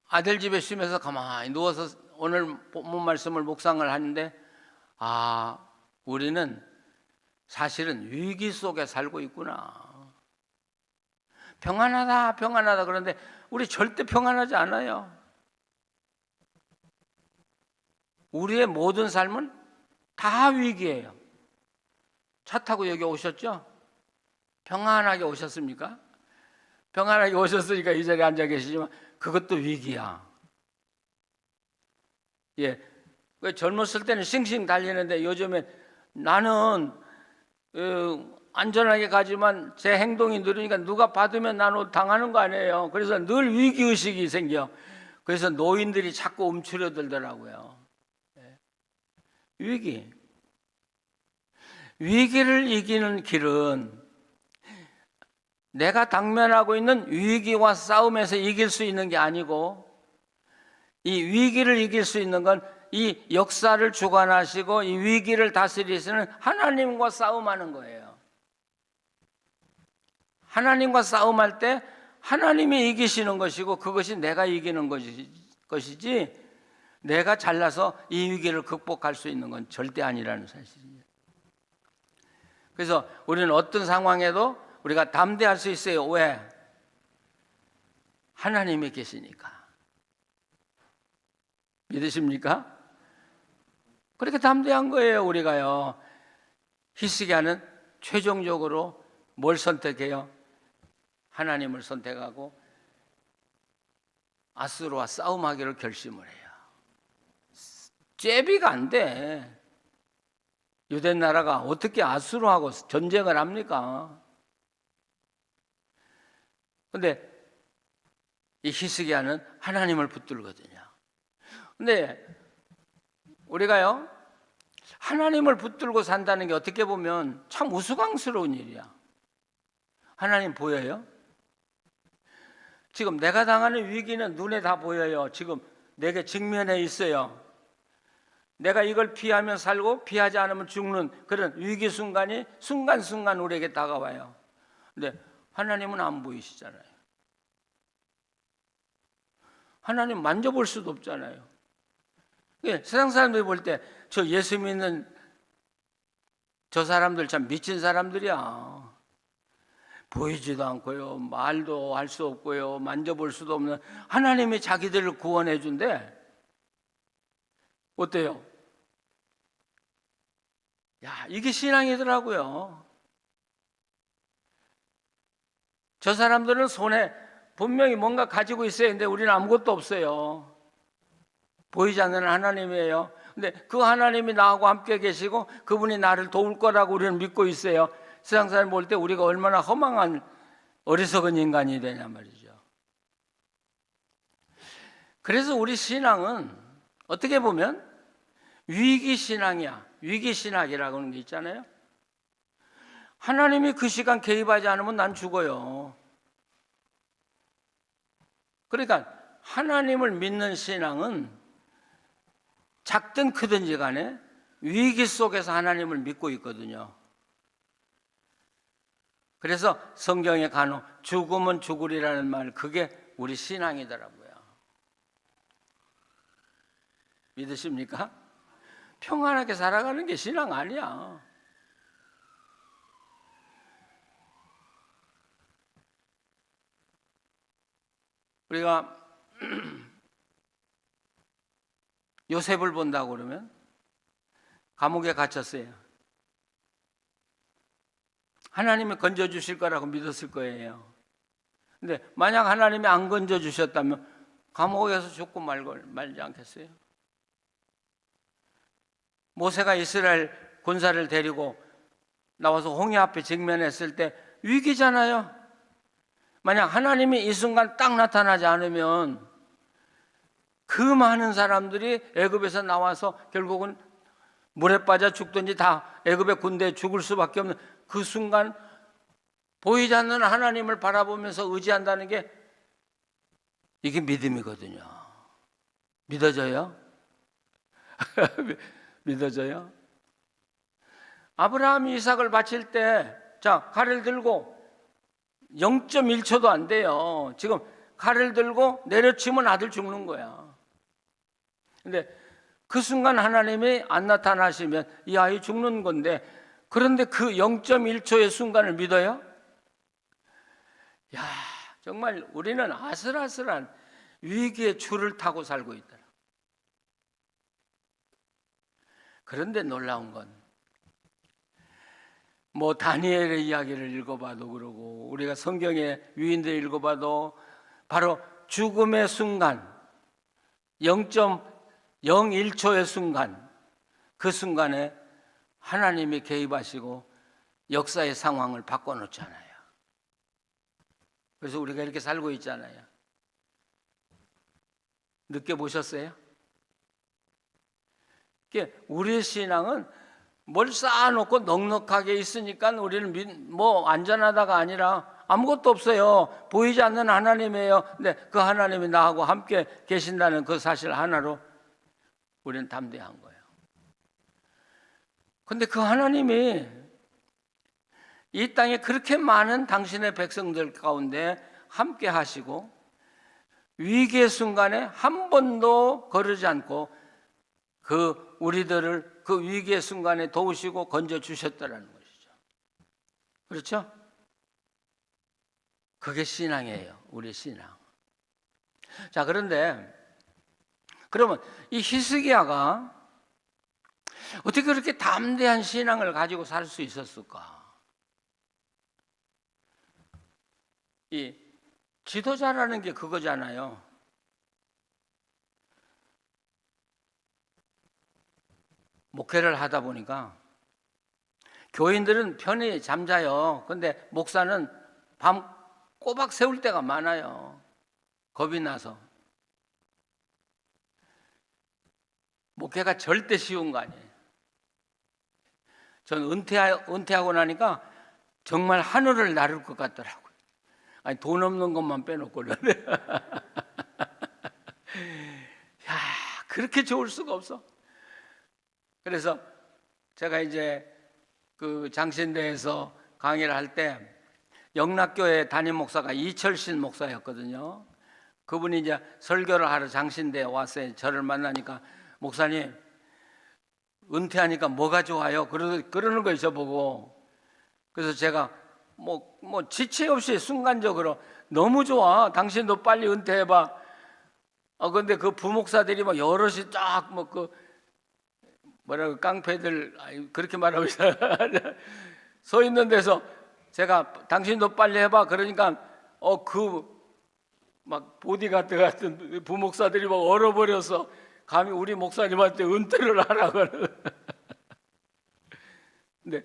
아들 집에 쉬면서 가만히 누워서 오늘 본문 말씀을 묵상을 하는데 우리는 사실은 위기 속에 살고 있구나. 평안하다 평안하다 그런데 우리 절대 평안하지 않아요. 우리의 모든 삶은 다 위기예요. 차 타고 여기 오셨죠? 평안하게 오셨습니까? 평안하게 오셨으니까 이 자리에 앉아 계시지만 그것도 위기야. 예, 젊었을 때는 싱싱 달리는데 요즘에 나는 안전하게 가지만 제 행동이 느리니까 누가 받으면 나는 당하는 거 아니에요. 그래서 늘 위기의식이 생겨. 그래서 노인들이 자꾸 움츠려들더라고요. 위기를 이기는 길은 내가 당면하고 있는 위기와 싸움에서 이길 수 있는 게 아니고 이 위기를 이길 수 있는 건 이 역사를 주관하시고 이 위기를 다스리시는 하나님과 싸움하는 거예요. 하나님과 싸움할 때 하나님이 이기시는 것이고 그것이 내가 이기는 것이지 내가 잘나서 이 위기를 극복할 수 있는 건 절대 아니라는 사실이에요. 그래서 우리는 어떤 상황에도 우리가 담대할 수 있어요. 왜? 하나님이 계시니까. 믿으십니까? 그렇게 담대한 거예요, 우리가요. 히스기야는 최종적으로 뭘 선택해요? 하나님을 선택하고 아수르와 싸움하기를 결심을 해요. 제비가 안 돼. 유대 나라가 어떻게 아수르하고 전쟁을 합니까? 근데 이 히스기야는 하나님을 붙들거든요. 근데 우리가요, 하나님을 붙들고 산다는 게 어떻게 보면 참 우스꽝스러운 일이야. 하나님 보여요? 지금 내가 당하는 위기는 눈에 다 보여요. 지금 내게 직면해 있어요. 내가 이걸 피하면 살고 피하지 않으면 죽는 그런 위기 순간이 순간순간 우리에게 다가와요. 근데 하나님은 안 보이시잖아요. 하나님 만져볼 수도 없잖아요. 세상 사람들이 볼 때 저 예수 믿는 저 사람들 참 미친 사람들이야. 보이지도 않고요, 말도 할 수 없고요, 만져볼 수도 없는 하나님이 자기들을 구원해 준대. 어때요? 야, 이게 신앙이더라고요. 저 사람들은 손에 분명히 뭔가 가지고 있어야 하는데 우리는 아무것도 없어요. 보이지 않는 하나님이에요. 근데 그 하나님이 나하고 함께 계시고 그분이 나를 도울 거라고 우리는 믿고 있어요. 세상 사람 볼 때 우리가 얼마나 허망한 어리석은 인간이 되냐 말이죠. 그래서 우리 신앙은 어떻게 보면 위기신앙이야. 위기신학이라고 하는 게 있잖아요. 하나님이 그 시간 개입하지 않으면 난 죽어요. 그러니까 하나님을 믿는 신앙은 작든 크든지 간에 위기 속에서 하나님을 믿고 있거든요. 그래서 성경에 간혹 죽으면 죽으리라는 말, 그게 우리 신앙이더라고요. 믿으십니까? 평안하게 살아가는 게 신앙 아니야. 우리가 요셉을 본다고 그러면 감옥에 갇혔어요. 하나님이 건져주실 거라고 믿었을 거예요. 근데 만약 하나님이 안 건져주셨다면 감옥에서 죽고 말지 않겠어요? 모세가 이스라엘 군사를 데리고 나와서 홍해 앞에 직면했을 때 위기잖아요. 만약 하나님이 이 순간 딱 나타나지 않으면 그 많은 사람들이 애굽에서 나와서 결국은 물에 빠져 죽든지 다 애굽의 군대에 죽을 수밖에 없는 그 순간, 보이지 않는 하나님을 바라보면서 의지한다는 게 이게 믿음이거든요. 믿어져요? 믿어져요? 아브라함이 이삭을 바칠 때, 자, 칼을 들고 0.1초도 안 돼요. 지금 칼을 들고 내려치면 아들 죽는 거야. 근데 그 순간 하나님이 안 나타나시면 이 아이 죽는 건데, 그런데 그 0.1초의 순간을 믿어요? 야, 정말 우리는 아슬아슬한 위기의 줄을 타고 살고 있더라. 그런데 놀라운 건, 뭐 다니엘의 이야기를 읽어봐도 그러고 우리가 성경의 유인들 읽어봐도 바로 죽음의 순간, 0.01초의 순간, 그 순간에 하나님이 개입하시고 역사의 상황을 바꿔놓잖아요. 그래서 우리가 이렇게 살고 있잖아요. 느껴보셨어요? 우리의 신앙은 뭘 쌓아놓고 넉넉하게 있으니까 우리는 뭐 안전하다가 아니라 아무것도 없어요. 보이지 않는 하나님이에요. 근데 그 하나님이 나하고 함께 계신다는 그 사실 하나로 우리는 담대한 거예요. 근데 그 하나님이 이 땅에 그렇게 많은 당신의 백성들 가운데 함께 하시고 위기의 순간에 한 번도 거르지 않고 그 우리들을 그 위기의 순간에 도우시고 건져주셨다는 것이죠. 그렇죠? 그게 신앙이에요. 우리 신앙. 자, 그런데 그러면 이 히스기야가 어떻게 그렇게 담대한 신앙을 가지고 살 수 있었을까? 이 지도자라는 게 그거잖아요. 목회를 하다 보니까 교인들은 편히 잠자요. 근데 목사는 밤 꼬박 세울 때가 많아요. 겁이 나서. 목회가 절대 쉬운 거 아니에요. 전 은퇴하고 나니까 정말 하늘을 나를 것 같더라고요. 아니, 돈 없는 것만 빼놓고는. 야, 그렇게 좋을 수가 없어. 그래서 제가 이제 그 장신대에서 강의를 할 때 영락교회 담임 목사가 이철신 목사였거든요. 그분이 이제 설교를 하러 장신대에 왔어요. 저를 만나니까 목사님, 은퇴하니까 뭐가 좋아요? 그러는 거예요, 저보고. 그래서 제가 뭐 지체 없이 순간적으로 너무 좋아. 당신도 빨리 은퇴해봐. 근데 그 부목사들이 막 여럿이 쫙 뭐라고 깡패들 그렇게 말하고 있어요. 서 있는 데서 제가 당신도 빨리 해봐. 그러니까 막 보디가드 같은 부목사들이 막 얼어버려서 감히 우리 목사님한테 은퇴를 하라고 하는. 근데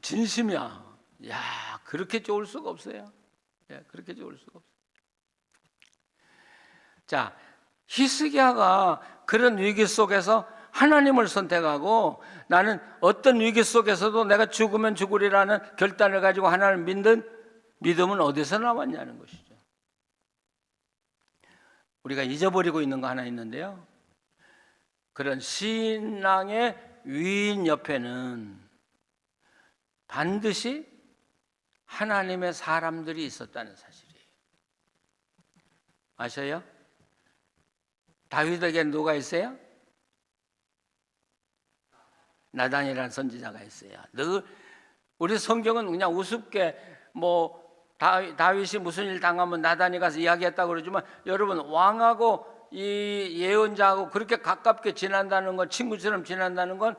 진심이야. 야, 그렇게 좋을 수가 없어요. 예, 그렇게 좋을 수가 없어요. 자, 히스기야가 그런 위기 속에서 하나님을 선택하고 나는 어떤 위기 속에서도 내가 죽으면 죽으리라는 결단을 가지고 하나님을 믿는 믿음은 어디서 나왔냐는 것이죠. 우리가 잊어버리고 있는 거 하나 있는데요. 그런 신앙의 위인 옆에는 반드시 하나님의 사람들이 있었다는 사실이에요. 아셔요? 다윗에게 누가 있어요? 나단이라는 선지자가 있어요. 늘 우리 성경은 그냥 우습게 다윗이 무슨 일 당하면 나단이 가서 이야기했다고 그러지만 여러분, 왕하고 이 예언자하고 그렇게 가깝게 지낸다는 건, 친구처럼 지낸다는 건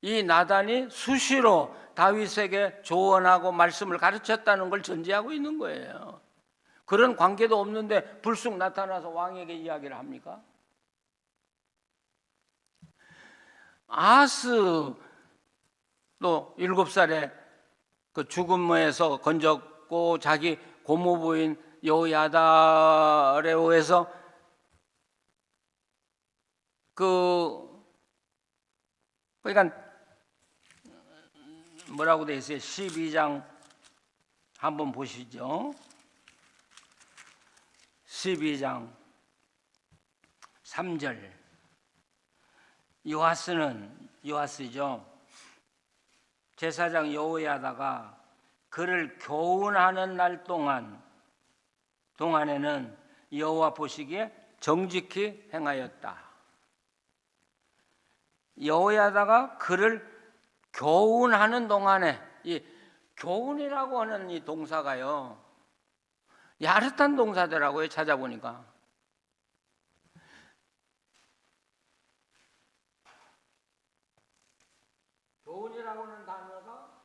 이 나단이 수시로 다윗에게 조언하고 말씀을 가르쳤다는 걸 전제하고 있는 거예요. 그런 관계도 없는데 불쑥 나타나서 왕에게 이야기를 합니까? 아하스도 7살에 그 죽음에서 건졌고 자기 고모부인 여호야다에 의해서 그러니까 뭐라고 돼 있어요? 12장 한번 보시죠. 12장 3절. 요아스죠. 제사장 여호야다가 그를 교훈하는 날 동안에는 여호와 보시기에 정직히 행하였다. 여호야다가 그를 교훈하는 동안에, 이 교훈이라고 하는 이 동사가요, 야릇한 동사더라고요. 찾아보니까. 교훈이라고 하는 단어가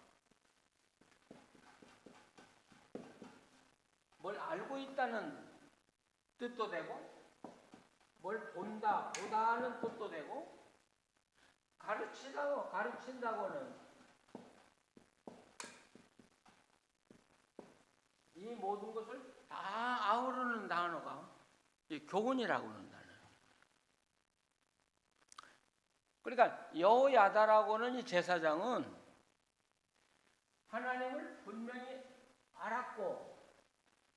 뭘 알고 있다는 뜻도 되고, 뭘 보다는 뜻도 되고, 가르친다고는 이 모든 것을 다 아우르는 단어가 이 교훈이라고 하는 단어예요. 그러니까 여호야다라고는 이 제사장은 하나님을 분명히 알았고,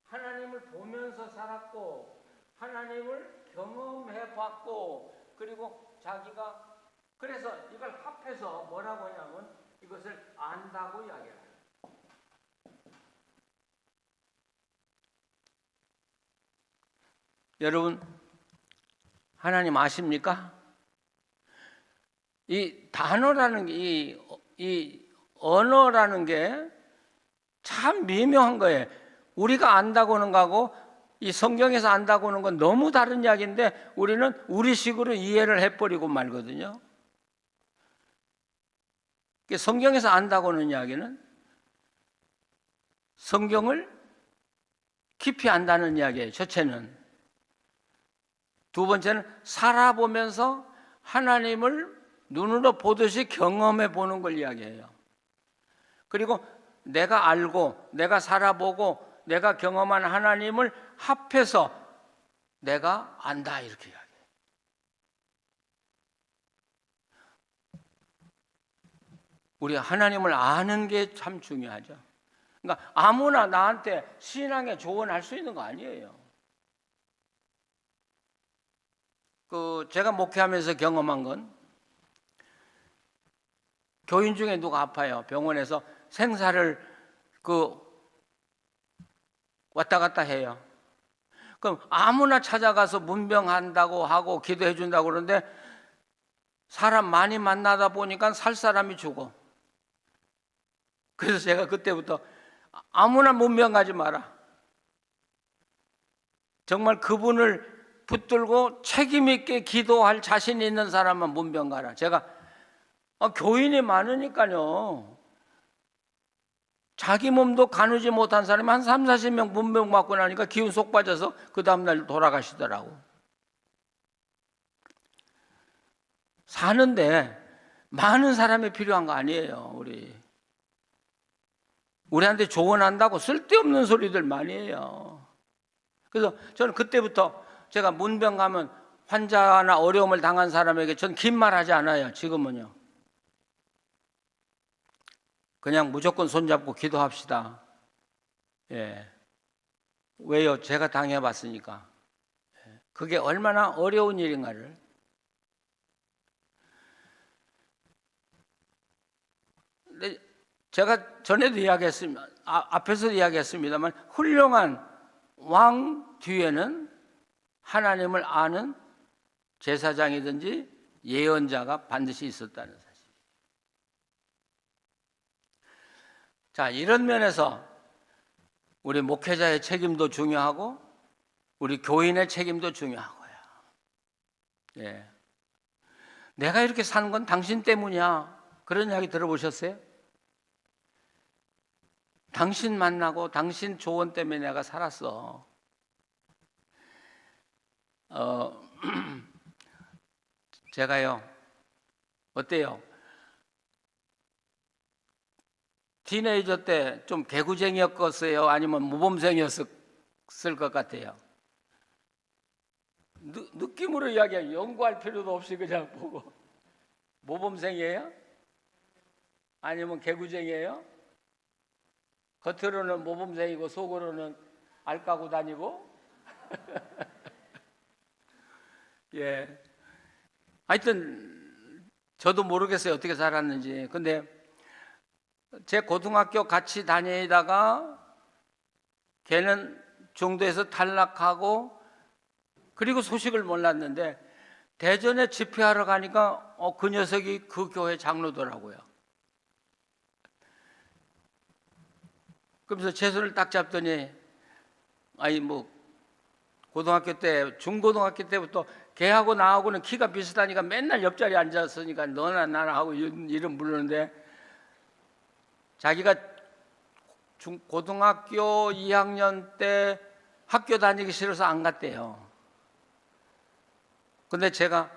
하나님을 보면서 살았고, 하나님을 경험해봤고, 그리고 자기가 그래서 이걸 합해서 뭐라고 하냐면 이것을 안다고 이야기해요. 여러분, 하나님 아십니까? 이 단어라는 게, 이 언어라는 게 참 미묘한 거예요. 우리가 안다고 하는 거하고 이 성경에서 안다고 하는 건 너무 다른 이야기인데 우리는 우리식으로 이해를 해버리고 말거든요. 성경에서 안다고 하는 이야기는 성경을 깊이 안다는 이야기예요. 첫째는. 두 번째는 살아보면서 하나님을 눈으로 보듯이 경험해 보는 걸 이야기해요. 그리고 내가 알고 내가 살아보고 내가 경험한 하나님을 합해서 내가 안다, 이렇게 이야기해요. 우리 하나님을 아는 게 참 중요하죠. 그러니까 아무나 나한테 신앙에 조언할 수 있는 거 아니에요. 제가 목회하면서 경험한 건, 교인 중에 누가 아파요. 병원에서 생사를 왔다 갔다 해요. 그럼 아무나 찾아가서 문병한다고 하고 기도해 준다고 그러는데 사람 많이 만나다 보니까 살 사람이 죽어. 그래서 제가 그때부터 아무나 문병 가지 마라. 정말 그분을 붙들고 책임 있게 기도할 자신 있는 사람만 문병 가라. 제가 교인이 많으니까요. 자기 몸도 가누지 못한 사람이 한 30-40명 문병 맞고 나니까 기운 쏙 빠져서 그 다음날 돌아가시더라고. 사는데 많은 사람이 필요한 거 아니에요. 우리한테 조언한다고 쓸데없는 소리들 많이 해요. 그래서 저는 그때부터 제가 문병 가면 환자나 어려움을 당한 사람에게 전 긴 말 하지 않아요. 지금은요. 그냥 무조건 손잡고 기도합시다. 예. 왜요? 제가 당해봤으니까. 그게 얼마나 어려운 일인가를. 근데 제가 전에도 이야기했습니다. 앞에서도 이야기했습니다만 훌륭한 왕 뒤에는 하나님을 아는 제사장이든지 예언자가 반드시 있었다는 사실. 자, 이런 면에서 우리 목회자의 책임도 중요하고 우리 교인의 책임도 중요하고요. 예. 내가 이렇게 사는 건 당신 때문이야. 그런 이야기 들어보셨어요? 당신 만나고 당신 조언 때문에 내가 살았어. 제가요, 어때요? 티네이저 때 좀 개구쟁이였겠어요? 아니면 모범생이었을 것 같아요? 느낌으로 이야기해요. 연구할 필요도 없이 그냥 보고. 모범생이에요? 아니면 개구쟁이에요? 겉으로는 모범생이고 속으로는 알 까고 다니고? 예. 하여튼 저도 모르겠어요. 어떻게 살았는지. 근데 제 고등학교 같이 다니다가 걔는 중도에서 탈락하고 그리고 소식을 몰랐는데 대전에 집회하러 가니까 그 녀석이 그 교회 장로더라고요. 그러면서 제 손을 딱 잡더니 아니 뭐 고등학교 때 중고등학교 때부터 걔하고 나하고는 키가 비슷하니까 맨날 옆자리에 앉았으니까 너나 나나 하고 이름 부르는데 자기가 고등학교 2학년 때 학교 다니기 싫어서 안 갔대요. 근데 제가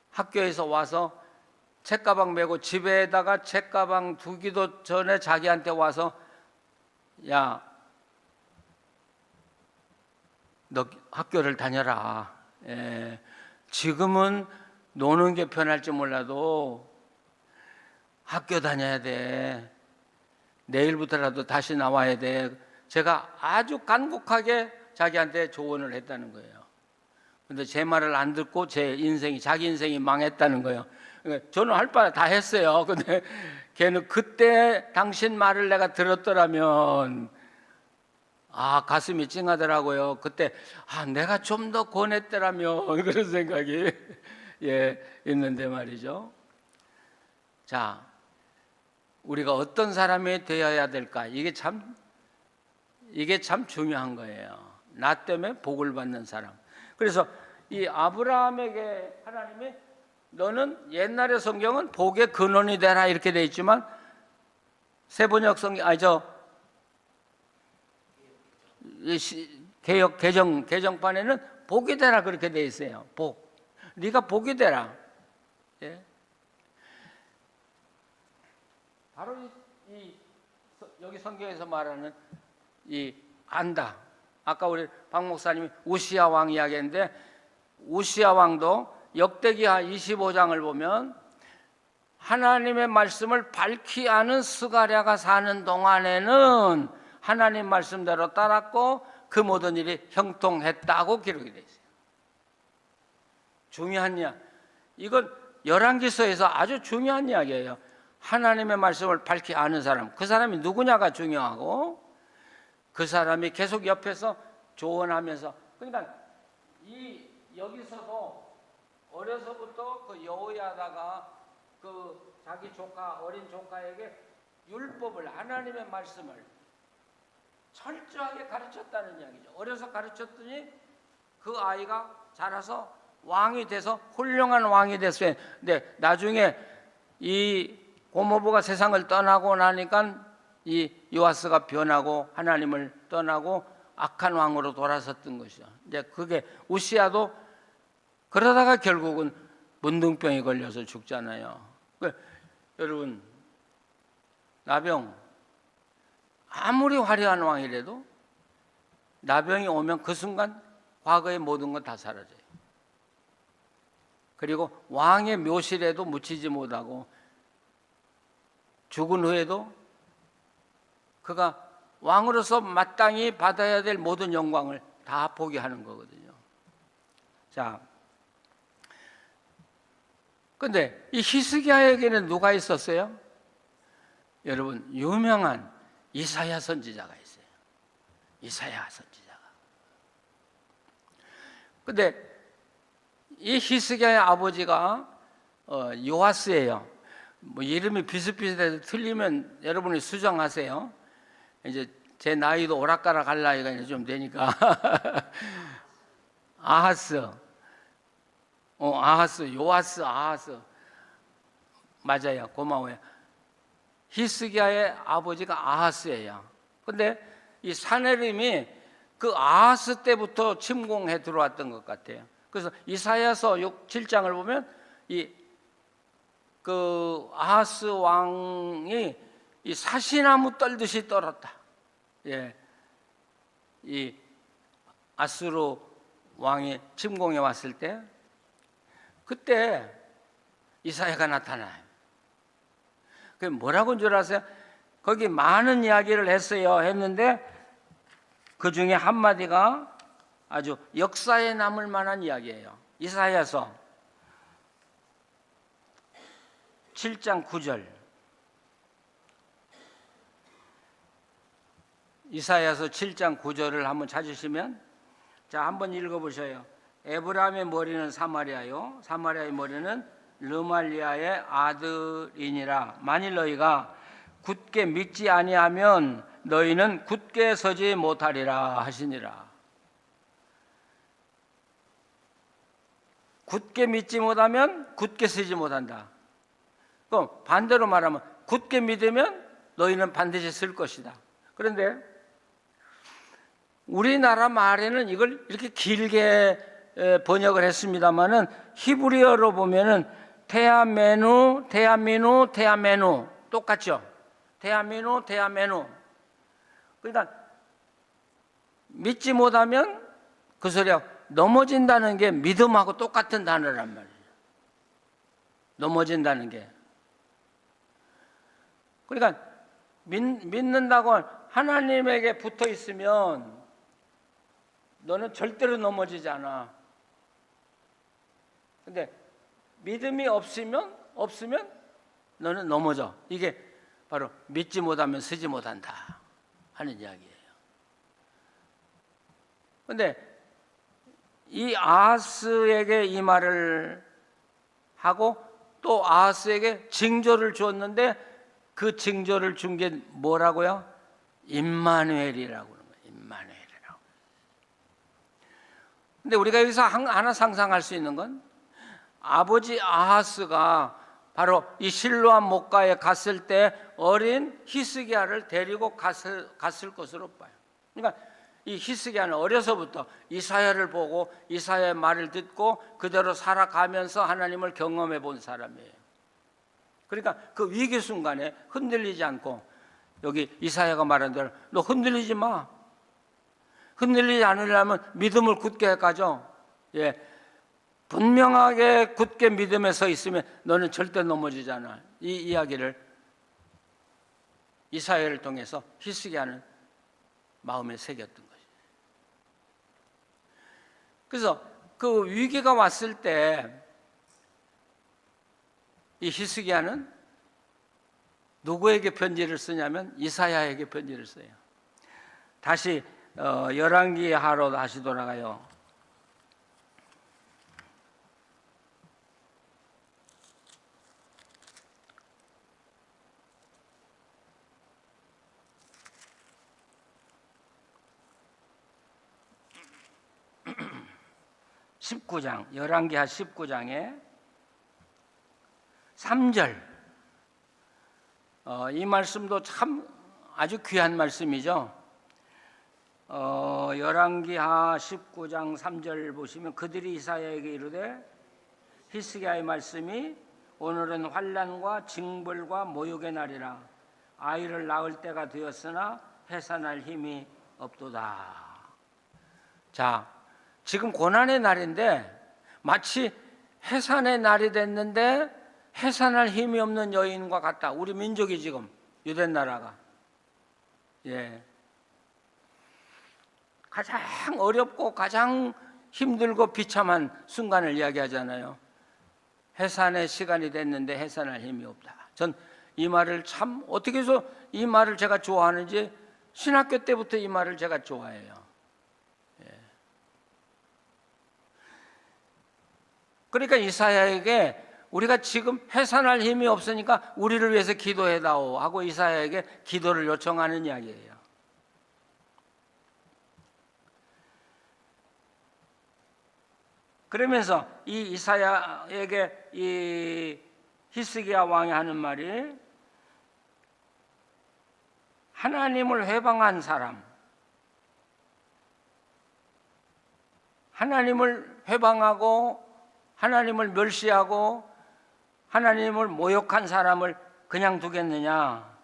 학교에서 와서 책가방 메고 집에다가 책가방 두기도 전에 자기한테 와서 야, 너 학교를 다녀라. 예, 지금은 노는 게 편할지 몰라도 학교 다녀야 돼. 내일부터라도 다시 나와야 돼. 제가 아주 간곡하게 자기한테 조언을 했다는 거예요. 근데 제 말을 안 듣고 자기 인생이 망했다는 거예요. 그러니까 저는 할 바 다 했어요. 근데 걔는 그때 당신 말을 내가 들었더라면 가슴이 찡하더라고요. 그때 내가 좀 더 권했더라면 그런 생각이 있는데 말이죠. 자, 우리가 어떤 사람이 되어야 될까? 이게 참 중요한 거예요. 나 때문에 복을 받는 사람. 그래서 이 아브라함에게 하나님이 너는 옛날의 성경은 복의 근원이 되라 이렇게 돼 있지만 세번역 성경 개역 개정판에는 복이 되라 그렇게 돼 있어요. 복. 네가 복이 되라. 예? 바로 여기 성경에서 말하는 이 안다. 아까 우리 박 목사님이 우시야 왕 이야기했는데 우시야 왕도 역대기하 25장을 보면 하나님의 말씀을 밝히 아는 스가랴가 사는 동안에는 하나님 말씀대로 따랐고 그 모든 일이 형통했다고 기록이 되어 있어요. 중요한 이야기. 이건 열왕기서에서 아주 중요한 이야기예요. 하나님의 말씀을 밝히 아는 사람, 그 사람이 누구냐가 중요하고 그 사람이 계속 옆에서 조언하면서 그러니까 여기서도 어려서부터 그 여호야다가 그 자기 어린 조카에게 율법을 하나님의 말씀을 철저하게 가르쳤다는 이야기죠. 어려서 가르쳤더니 그 아이가 자라서 왕이 돼서 훌륭한 왕이 됐어요. 근데 나중에 이 고모부가 세상을 떠나고 나니까 이 요아스가 변하고 하나님을 떠나고 악한 왕으로 돌아섰던 것이죠. 이제 그게 우시야도 그러다가 결국은 문둥병이 걸려서 죽잖아요. 여러분 나병 아무리 화려한 왕이라도 나병이 오면 그 순간 과거의 모든 건 다 사라져요. 그리고 왕의 묘실에도 묻히지 못하고 죽은 후에도 그가 왕으로서 마땅히 받아야 될 모든 영광을 다 포기하는 거거든요. 자, 근데 이 히스기야에게는 누가 있었어요? 여러분, 유명한 이사야 선지자가 있어요. 이사야 선지자가. 근데 이 히스기야의 아버지가 요아스예요. 뭐 이름이 비슷비슷해서 틀리면 여러분이 수정하세요. 이제 제 나이도 오락가락 할 나이가 이제 좀 되니까. 아하스, 요아스, 아하스. 맞아요. 고마워요. 히스기야의 아버지가 아하스예요. 근데 이 사내림이 그 아하스 때부터 침공해 들어왔던 것 같아요. 그래서 이사야서 6, 7장을 보면 그 아하스 왕이 이 사시나무 떨듯이 떨었다. 예, 이 아수르 왕이 침공해 왔을 때 그때 이사야가 나타나요. 그게 뭐라고인 줄 아세요? 거기 많은 이야기를 했는데 그 중에 한마디가 아주 역사에 남을 만한 이야기예요. 이사야서 7장 9절. 이사야서 7장 9절을 한번 찾으시면, 자, 한번 읽어보셔요. 에브라임의 머리는 사마리아요, 사마리아의 머리는 르말리아의 아들이니라. 만일 너희가 굳게 믿지 아니하면 너희는 굳게 서지 못하리라 하시니라. 굳게 믿지 못하면 굳게 서지 못한다. 그럼 반대로 말하면 굳게 믿으면 너희는 반드시 설 것이다. 그런데 우리나라 말에는 이걸 이렇게 길게 번역을 했습니다만은 히브리어로 보면은 테아메누 똑같죠. 테아메누. 그러니까 믿지 못하면 그 소리야 넘어진다는 게 믿음하고 똑같은 단어란 말이에요. 넘어진다는 게. 그러니까 믿는다고 하나님에게 붙어 있으면 너는 절대로 넘어지지 않아. 근데 믿음이 없으면 너는 넘어져. 이게 바로 믿지 못하면 서지 못한다 하는 이야기예요. 근데 이 아하스에게 이 말을 하고 또 아하스에게 징조를 주었는데 그 징조를 준 게 뭐라고요? 임마누엘이라고 그러는 거예요. 임마누엘이라고. 근데 우리가 여기서 하나 상상할 수 있는 건 아버지 아하스가 바로 이 실로암 목가에 갔을 때 어린 히스기야를 데리고 갔을 것으로 봐요. 그러니까 이 히스기야는 어려서부터 이사야를 보고 이사야의 말을 듣고 그대로 살아가면서 하나님을 경험해 본 사람이에요. 그러니까 그 위기 순간에 흔들리지 않고, 여기 이사야가 말한 대로 너 흔들리지 마. 흔들리지 않으려면 믿음을 굳게 가져. 예, 분명하게 굳게 믿음에 서 있으면 너는 절대 넘어지지 않아. 이 이야기를 이사야를 통해서 히스기야는 마음에 새겼던 거죠. 그래서 그 위기가 왔을 때 이 히스기야는 누구에게 편지를 쓰냐면 이사야에게 편지를 써요. 다시 열왕기하로 다시 돌아가요. 열왕기하 19장에 3절. 이 말씀도 참 아주 귀한 말씀이죠. 열왕기하 19장 3절 보시면 그들이 이사야에게 이르되 히스기야의 말씀이 오늘은 환난과 징벌과 모욕의 날이라. 아이를 낳을 때가 되었으나 해산할 힘이 없도다. 자, 지금 고난의 날인데 마치 해산의 날이 됐는데 해산할 힘이 없는 여인과 같다. 우리 민족이 지금 유대 나라가 가장 어렵고 가장 힘들고 비참한 순간을 이야기하잖아요. 해산의 시간이 됐는데 해산할 힘이 없다. 전 이 말을 참 어떻게 해서 이 말을 제가 좋아하는지 신학교 때부터 이 말을 제가 좋아해요. 그러니까 이사야에게 우리가 지금 해산할 힘이 없으니까 우리를 위해서 기도해다오 하고 이사야에게 기도를 요청하는 이야기예요. 그러면서 이 이사야에게 이 히스기야 왕이 하는 말이 하나님을 회방한 사람, 하나님을 회방하고 하나님을 멸시하고 하나님을 모욕한 사람을 그냥 두겠느냐.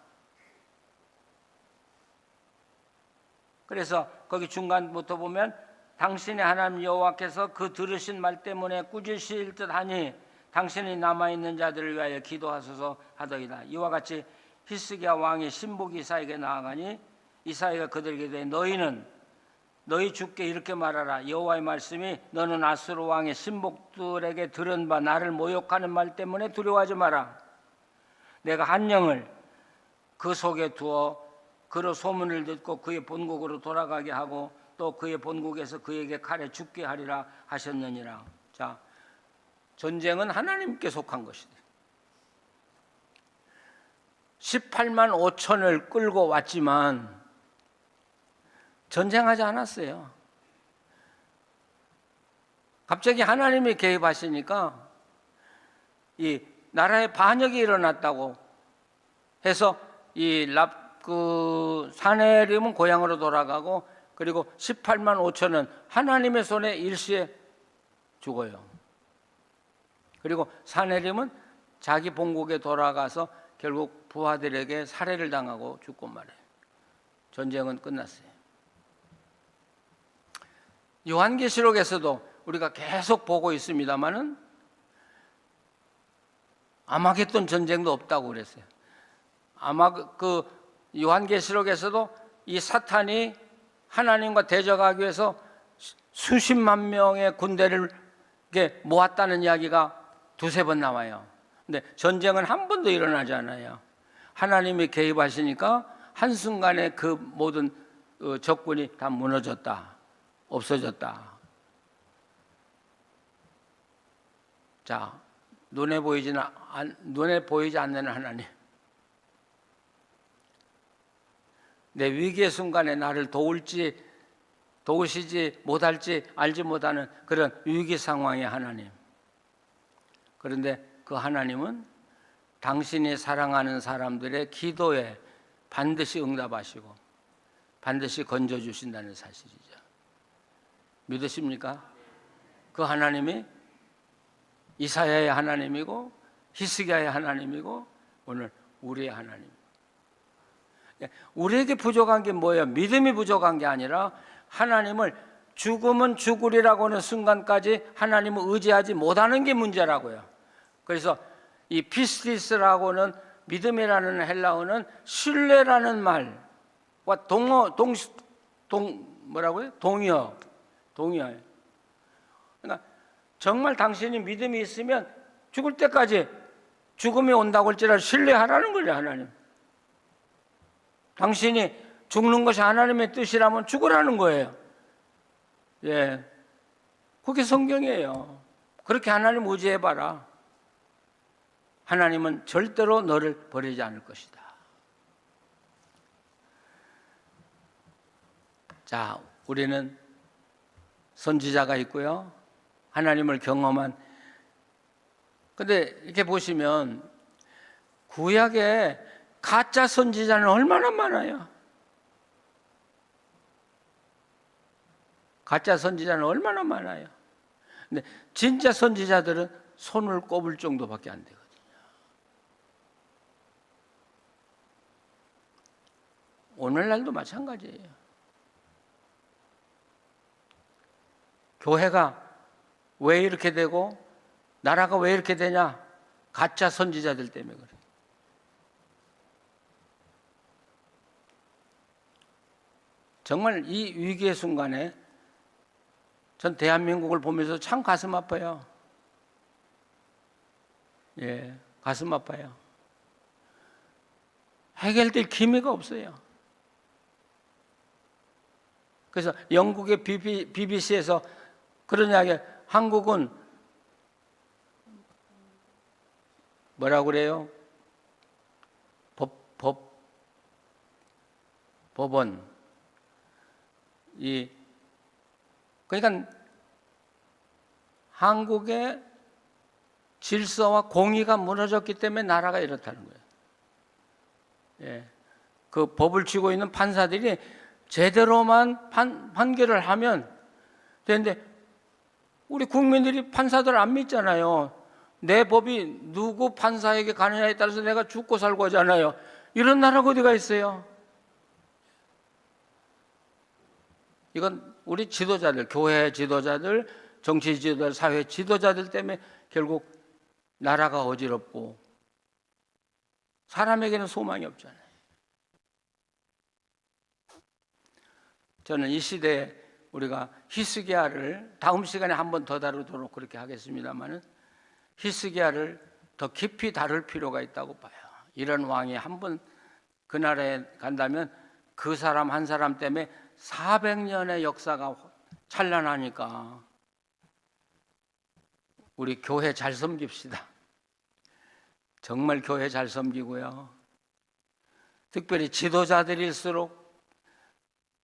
그래서 거기 중간부터 보면 당신의 하나님 여호와께서 그 들으신 말 때문에 꾸짖으실 듯하니 당신이 남아있는 자들을 위하여 기도하소서 하더이다. 이와 같이 히스기야 왕이 신복 이사에게 나아가니 이사야가 그들에게 대해 너희는 너희 주께 이렇게 말하라. 여호와의 말씀이 너는 아수르 왕의 신복들에게 들은 바 나를 모욕하는 말 때문에 두려워하지 마라. 내가 한 영을 그 속에 두어 그로 소문을 듣고 그의 본국으로 돌아가게 하고 또 그의 본국에서 그에게 칼에 죽게 하리라 하셨느니라. 자, 전쟁은 하나님께 속한 것이다. 18만 5천을 끌고 왔지만 전쟁하지 않았어요. 갑자기 하나님이 개입하시니까 이 나라에 반역이 일어났다고 해서 그 사내림은 고향으로 돌아가고 그리고 18만 5천은 하나님의 손에 일시에 죽어요. 그리고 사내림은 자기 본국에 돌아가서 결국 부하들에게 살해를 당하고 죽고 말해요. 전쟁은 끝났어요. 요한계시록에서도 우리가 계속 보고 있습니다마는 아마겟돈 전쟁도 없다고 그랬어요. 아마 그 요한계시록에서도 이 사탄이 하나님과 대적하기 위해서 수십만 명의 군대를 모았다는 이야기가 두세 번 나와요. 근데 전쟁은 한 번도 일어나지 않아요. 하나님이 개입하시니까 한순간에 그 모든 적군이 다 무너졌다. 없어졌다. 자, 눈에 보이지 않는 하나님. 내 위기의 순간에 나를 도우시지 못할지 알지 못하는 그런 위기 상황의 하나님. 그런데 그 하나님은 당신이 사랑하는 사람들의 기도에 반드시 응답하시고 반드시 건져주신다는 사실이죠. 믿으십니까? 그 하나님이 이사야의 하나님이고 히스기야의 하나님이고 오늘 우리의 하나님. 우리에게 부족한 게 뭐예요? 믿음이 부족한 게 아니라 하나님을 죽으면 죽으리라고 하는 순간까지 하나님을 의지하지 못하는 게 문제라고요. 그래서 이 피스티스라고는 믿음이라는 헬라어는 신뢰라는 말과 동의어. 그러니까 정말 당신이 믿음이 있으면 죽을 때까지 죽음이 온다고 할지라도 신뢰하라는 거예요, 하나님. 당신이 죽는 것이 하나님의 뜻이라면 죽으라는 거예요. 예, 그게 성경이에요. 그렇게 하나님 의지해봐라. 하나님은 절대로 너를 버리지 않을 것이다. 자, 우리는 선지자가 있고요. 하나님을 경험한. 근데 이렇게 보시면 구약에 가짜 선지자는 얼마나 많아요. 가짜 선지자는 얼마나 많아요. 근데 진짜 선지자들은 손을 꼽을 정도밖에 안 되거든요. 오늘날도 마찬가지예요. 교회가 왜 이렇게 되고 나라가 왜 이렇게 되냐? 가짜 선지자들 때문에 그래. 정말 이 위기의 순간에 전 대한민국을 보면서 참 가슴 아파요. 예, 가슴 아파요. 해결될 기미가 없어요. 그래서 영국의 BBC에서 그런 이야기, 한국은 뭐라고 그래요? 법원. 그러니까 한국의 질서와 공의가 무너졌기 때문에 나라가 이렇다는 거예요. 예. 그 법을 쥐고 있는 판사들이 제대로만 판결을 하면 되는데 우리 국민들이 판사들 안 믿잖아요. 내 법이 누구 판사에게 가느냐에 따라서 내가 죽고 살고 하잖아요. 이런 나라가 어디가 있어요? 이건 우리 지도자들, 교회 지도자들, 정치 지도자들, 사회 지도자들 때문에 결국 나라가 어지럽고 사람에게는 소망이 없잖아요. 저는 이 시대에 우리가 히스기야를 다음 시간에 한 번 더 다루도록 그렇게 하겠습니다만은 히스기야를 더 깊이 다룰 필요가 있다고 봐요. 이런 왕이 한 번 그 나라에 간다면 그 사람 한 사람 때문에 400년의 역사가 찬란하니까 우리 교회 잘 섬깁시다. 정말 교회 잘 섬기고요. 특별히 지도자들일수록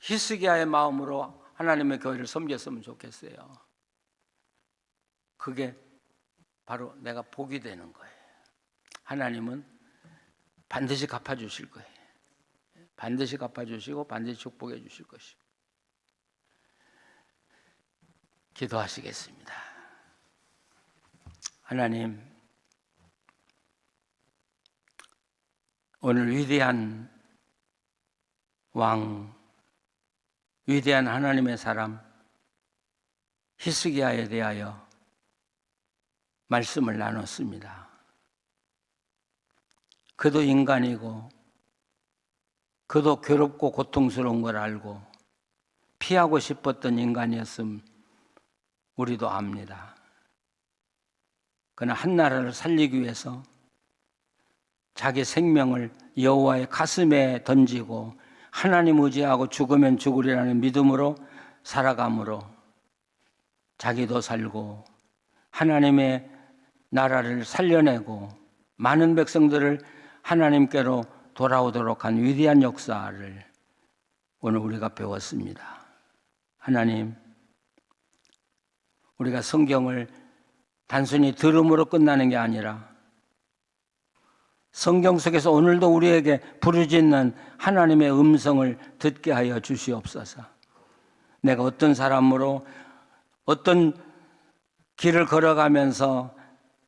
히스기야의 마음으로 하나님의 교회를 섬겼으면 좋겠어요. 그게 바로 내가 복이 되는 거예요. 하나님은 반드시 갚아주실 거예요. 반드시 갚아주시고 반드시 축복해 주실 것이고. 기도하시겠습니다. 하나님, 오늘 위대한 왕, 위대한 하나님의 사람 히스기야에 대하여 말씀을 나눴습니다. 그도 인간이고 그도 괴롭고 고통스러운 걸 알고 피하고 싶었던 인간이었음 우리도 압니다. 그러나 한 나라를 살리기 위해서 자기 생명을 여호와의 가슴에 던지고 하나님 의지하고 죽으면 죽으리라는 믿음으로 살아감으로 자기도 살고 하나님의 나라를 살려내고 많은 백성들을 하나님께로 돌아오도록 한 위대한 역사를 오늘 우리가 배웠습니다. 하나님, 우리가 성경을 단순히 들음으로 끝나는 게 아니라 성경 속에서 오늘도 우리에게 부르짖는 하나님의 음성을 듣게 하여 주시옵소서. 내가 어떤 사람으로 어떤 길을 걸어가면서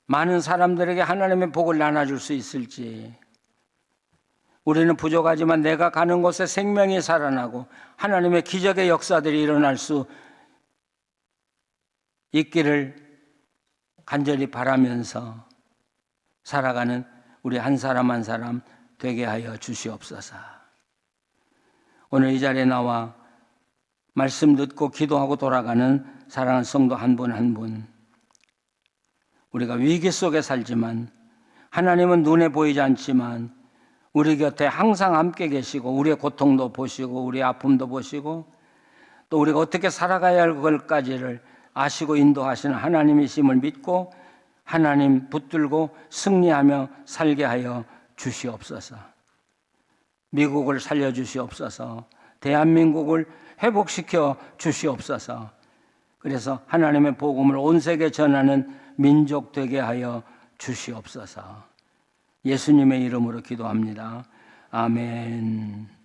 많은 사람들에게 하나님의 복을 나눠줄 수 있을지, 우리는 부족하지만 내가 가는 곳에 생명이 살아나고 하나님의 기적의 역사들이 일어날 수 있기를 간절히 바라면서 살아가는 우리 한 사람 한 사람 되게 하여 주시옵소서. 오늘 이 자리에 나와 말씀 듣고 기도하고 돌아가는 사랑하는 성도 한 분 한 분, 우리가 위기 속에 살지만 하나님은 눈에 보이지 않지만 우리 곁에 항상 함께 계시고 우리의 고통도 보시고 우리의 아픔도 보시고 또 우리가 어떻게 살아가야 할 것까지를 아시고 인도하시는 하나님이심을 믿고 하나님 붙들고 승리하며 살게 하여 주시옵소서. 미국을 살려주시옵소서. 대한민국을 회복시켜 주시옵소서. 그래서 하나님의 복음을 온 세계에 전하는 민족 되게 하여 주시옵소서. 예수님의 이름으로 기도합니다. 아멘.